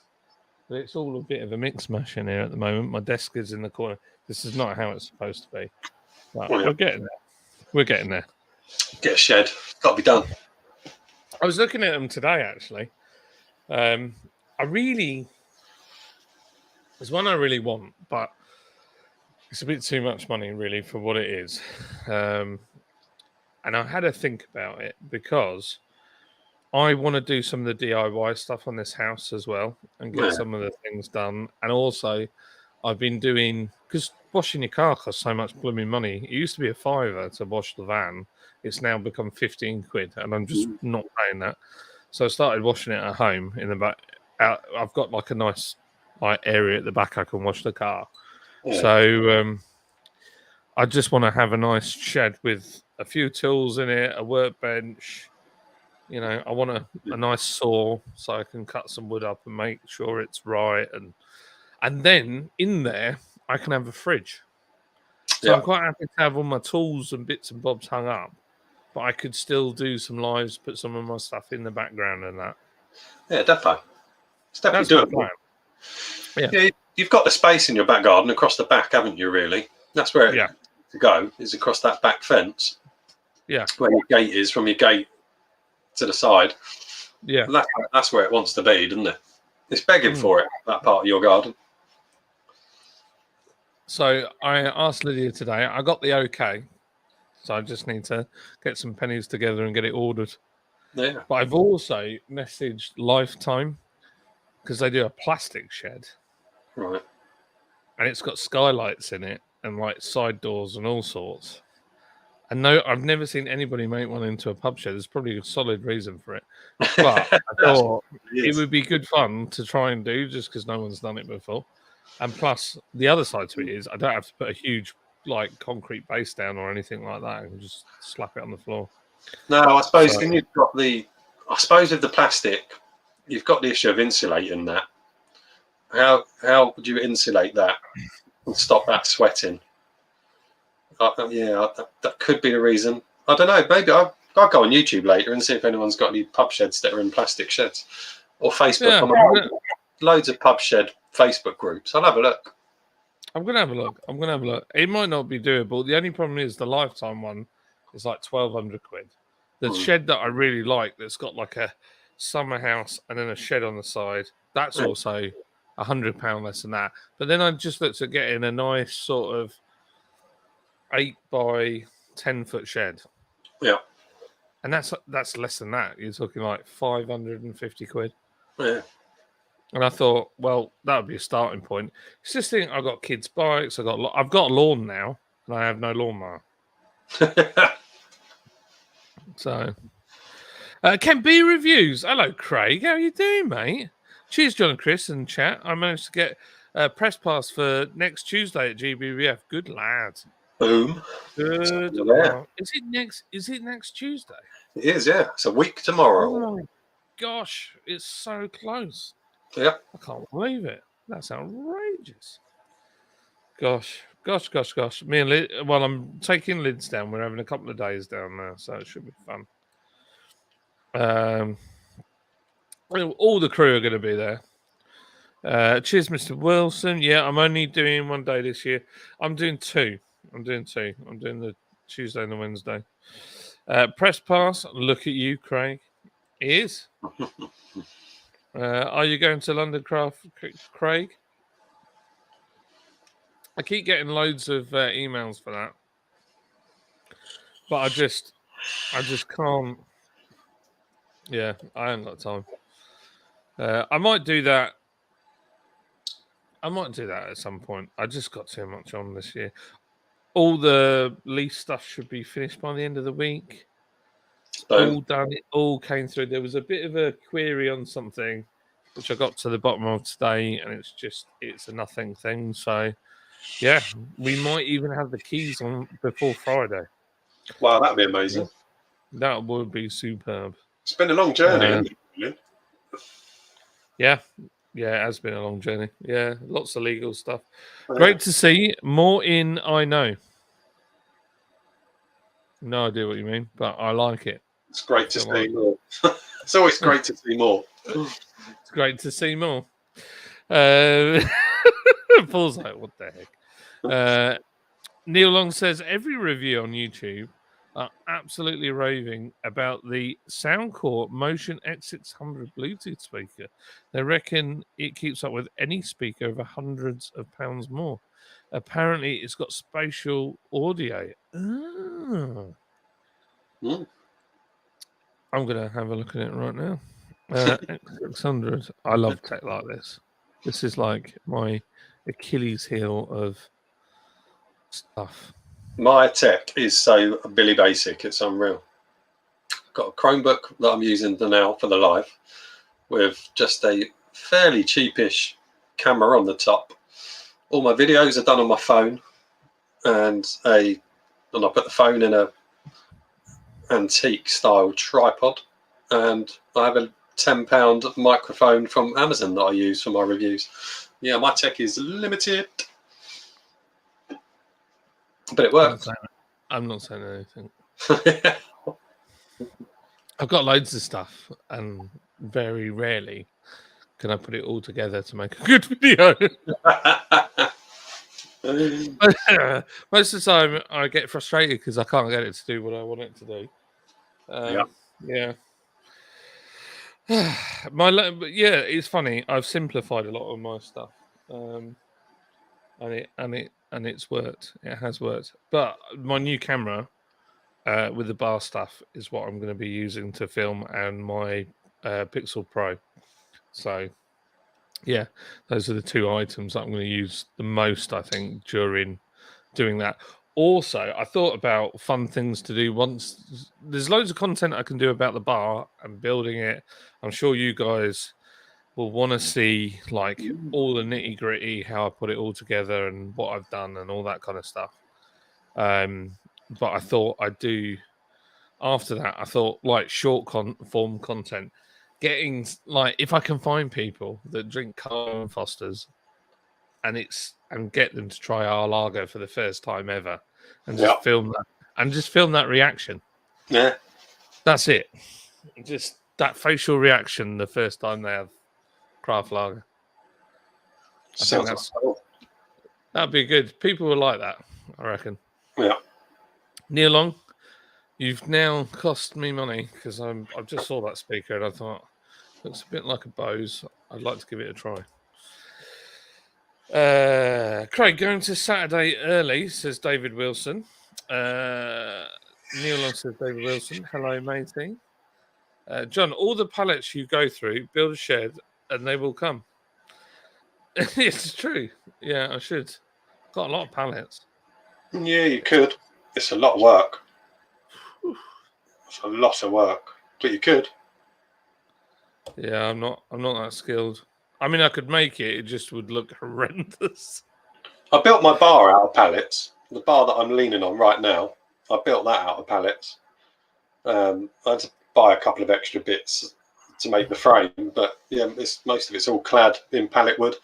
But it's all a bit of a mix mash in here at the moment. My desk is in the corner. This is not how it's supposed to be. But Oh, yeah. we're getting there. We're getting there. Get a shed. Got to be done. I was looking at them today, actually. There's one I really want, but it's a bit too much money, really, for what it is. And I had to think about it because I want to do some of the DIY stuff on this house as well and get some of the things done. And also, I've been doing, because washing your car costs so much blooming money. It used to be a £5 to wash the van. It's now become 15 quid, and I'm just not paying that. So I started washing it at home in the back. I've got like a nice area at the back I can wash the car. Yeah. So I just want to have a nice shed with a few tools in it, a workbench. You know, I want a nice saw so I can cut some wood up and make sure it's right. And then in there, I can have a fridge. So I'm quite happy to have all my tools and bits and bobs hung up. But I could still do some lives, put some of my stuff in the background and that. Yeah, definitely. It's definitely That's doable. Yeah, you've got the space in your back garden across the back, haven't you, really? That's where it to go, is across that back fence. Yeah. Where your gate is, from your gate to the side. Yeah. That's where it wants to be, doesn't it? It's begging for it, that part of your garden. So I asked Lydia today, I got the okay. So I just need to get some pennies together and get it ordered. Yeah. But I've also messaged Lifetime because they do a plastic shed. Right. And it's got skylights in it and like side doors and all sorts. And no, I've never seen anybody make one into a pub shed. There's probably a solid reason for it. But I thought it would be good fun to try and do just because no one's done it before. And plus, the other side to it is I don't have to put a huge like concrete base down or anything like that. I can just slap it on the floor. No, I suppose when you've got with the plastic, you've got the issue of insulating that. How would you insulate that and stop that sweating? That could be the reason. I don't know. Maybe I'll go on YouTube later and see if anyone's got any pub sheds that are in plastic sheds, or Facebook. Yeah, loads of pub shed Facebook groups. I'll have a look. I'm gonna have a look. It might not be doable. The only problem is the Lifetime one is like 1,200 quid. The shed that I really like, that's got like a summer house and then a shed on the side, that's also £100 less than that. But then I just looked at getting a nice sort of 8 by 10 foot shed. Yeah. And that's less than that. You're talking like 550 quid. Yeah. And I thought, well, that would be a starting point. It's just think I've got kids' bikes. I've got a lawn now, and I have no lawnmower. So, Ken B Reviews. Hello, Craig. How are you doing, mate? Cheers, John and Chris and chat. I managed to get a press pass for next Tuesday at GBBF. Good lad. Boom. Good. Yeah. Is it next Tuesday? It is, yeah. It's a week tomorrow. Oh my gosh, it's so close. Yeah. I can't believe it. That's outrageous. Gosh. Me and well, I'm taking Lids down. We're having a couple of days down there, so it should be fun. All the crew are going to be there. Cheers, Mr. Wilson. Yeah, I'm only doing one day this year. I'm doing two. I'm doing the Tuesday and the Wednesday. Press pass. Look at you, Craig. He is. Are you going to London Craft, Craig? I keep getting loads of emails for that, but I just can't. Yeah, I haven't got time. I might do that. At some point. I just got too much on this year. All the lease stuff should be finished by the end of the week. All done. It all came through. There was a bit of a query on something, which I got to the bottom of today, and it's a nothing thing. So, yeah, we might even have the keys on before Friday. Wow, that'd be amazing. That would be superb. It's been a long journey, hasn't it? Yeah. Yeah, it has been a long journey. Yeah, lots of legal stuff. Great to see. More in I know. No idea what you mean, but I like it. It's great to see more. It's always great to see more. It's great to see more. Paul's like, what the heck? Neil Long says, every review on YouTube are absolutely raving about the Soundcore Motion X600 Bluetooth speaker. They reckon it keeps up with any speaker over hundreds of pounds more. Apparently, it's got spatial audio. Oh. I'm going to have a look at it right now. X600. I love tech like this. This is like my Achilles heel of stuff. My tech is so Billy Basic, it's unreal. Got a Chromebook that I'm using now for the live with just a fairly cheapish camera on the top. All my videos are done on my phone, and I put the phone in a antique style tripod, and I have a £10 microphone from Amazon that I use for my reviews. Yeah, my tech is limited. But it works. I'm not saying anything. I've got loads of stuff, and very rarely can I put it all together to make a good video. Most of the time, I get frustrated because I can't get it to do what I want it to do. Yeah. It's funny. I've simplified a lot of my stuff, and it's worked. It has worked. But my new camera with the bar stuff is what I'm going to be using to film, and my Pixel Pro. So, yeah, those are the two items that I'm going to use the most, I think, during doing that. Also, I thought about fun things to do once. There's loads of content I can do about the bar and building it. I'm sure you guys will want to see like all the nitty gritty, how I put it all together and what I've done and all that kind of stuff. But I thought I'd do after that. I thought like short form content, getting like if I can find people that drink Carl Foster's and get them to try our lager for the first time ever, and just film that reaction. Yeah, that's it. Just that facial reaction the first time they have craft lager. That'd be good. People would like that, I reckon. Yeah. Neil Long, you've now cost me money because I just saw that speaker and I thought looks a bit like a Bose. I'd like to give it a try. Craig, going to Saturday early, says David Wilson. Neil Long says David Wilson. Hello, matey. John, all the pallets you go through, build a shed and they will come. It's true. Yeah, I should. Got a lot of pallets. Yeah, you could. It's a lot of work. It's a lot of work, but you could. Yeah, I'm not that skilled. I mean, I could make it. It just would look horrendous. I built my bar out of pallets. The bar that I'm leaning on right now, I built that out of pallets. I had to buy a couple of extra bits to make the frame, but yeah, most of it's all clad in pallet wood,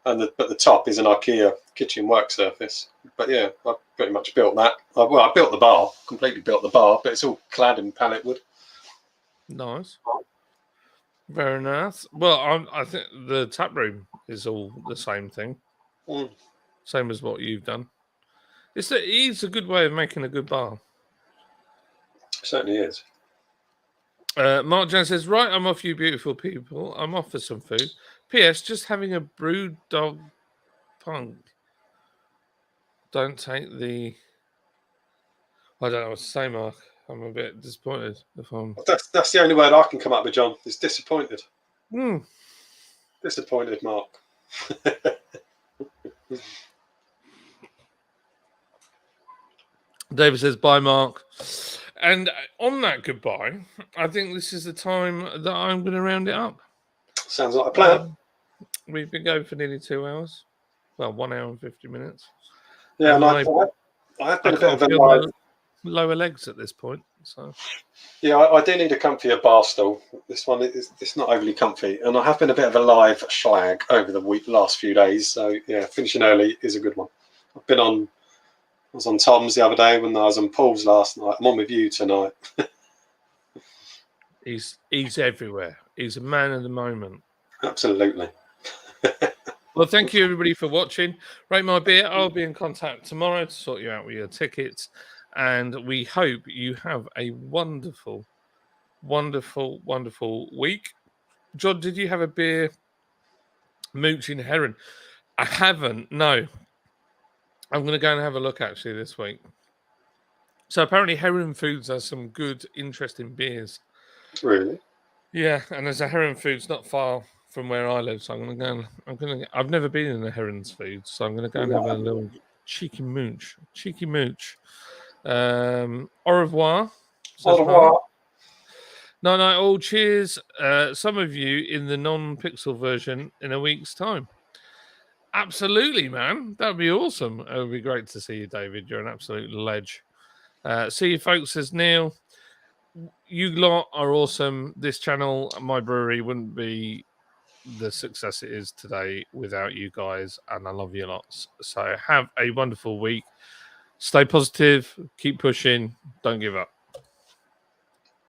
but the top is an IKEA kitchen work surface. But yeah, I pretty much built that. I built the bar, completely built the bar, but it's all clad in pallet wood. Nice. Very nice. Well, I think the tap room is all the same thing. Mm. Same as what you've done. It's a good way of making a good bar. Certainly is. Mark Jones says, right, I'm off, you beautiful people. I'm off for some food. P.S. Just having a brood dog punk. Don't take the... I don't know what to say, Mark. I'm a bit disappointed. That's the only word I can come up with, John. Is disappointed. Hmm. Disappointed, Mark. David says, bye, Mark. And on that goodbye, I think this is the time that I'm going to round it up. Sounds like a plan. We've been going for nearly 2 hours. Well, 1 hour and 50 minutes. Yeah, and I have been a bit of a lower legs at this point. So yeah, I do need a comfier bar stool. This one it's not overly comfy, and I have been a bit of a live schlag over the last few days. So yeah, finishing early is a good one. I was on Tom's the other day when I was on Paul's last night. I'm on with you tonight. he's everywhere. He's a man of the moment. Absolutely. Well, thank you everybody for watching. Rate my beer. I'll be in contact tomorrow to sort you out with your tickets. And we hope you have a wonderful, wonderful, wonderful week. John, did you have a beer mooching heron? I haven't, no. I'm going to go and have a look actually this week. So apparently Heron Foods has some good, interesting beers. Really? Yeah, and there's a Heron Foods not far from where I live, so I've never been in a Heron's Foods, so I'm going to go and have a little cheeky mooch. Au revoir. Au revoir. No, all cheers. Some of you in the non-pixel version in a week's time. Absolutely, man. That would be awesome. It would be great to see you, David. You're an absolute ledge. See you, folks, says Neil. You lot are awesome. This channel, my brewery, wouldn't be the success it is today without you guys, and I love you lots. So have a wonderful week. Stay positive. Keep pushing. Don't give up.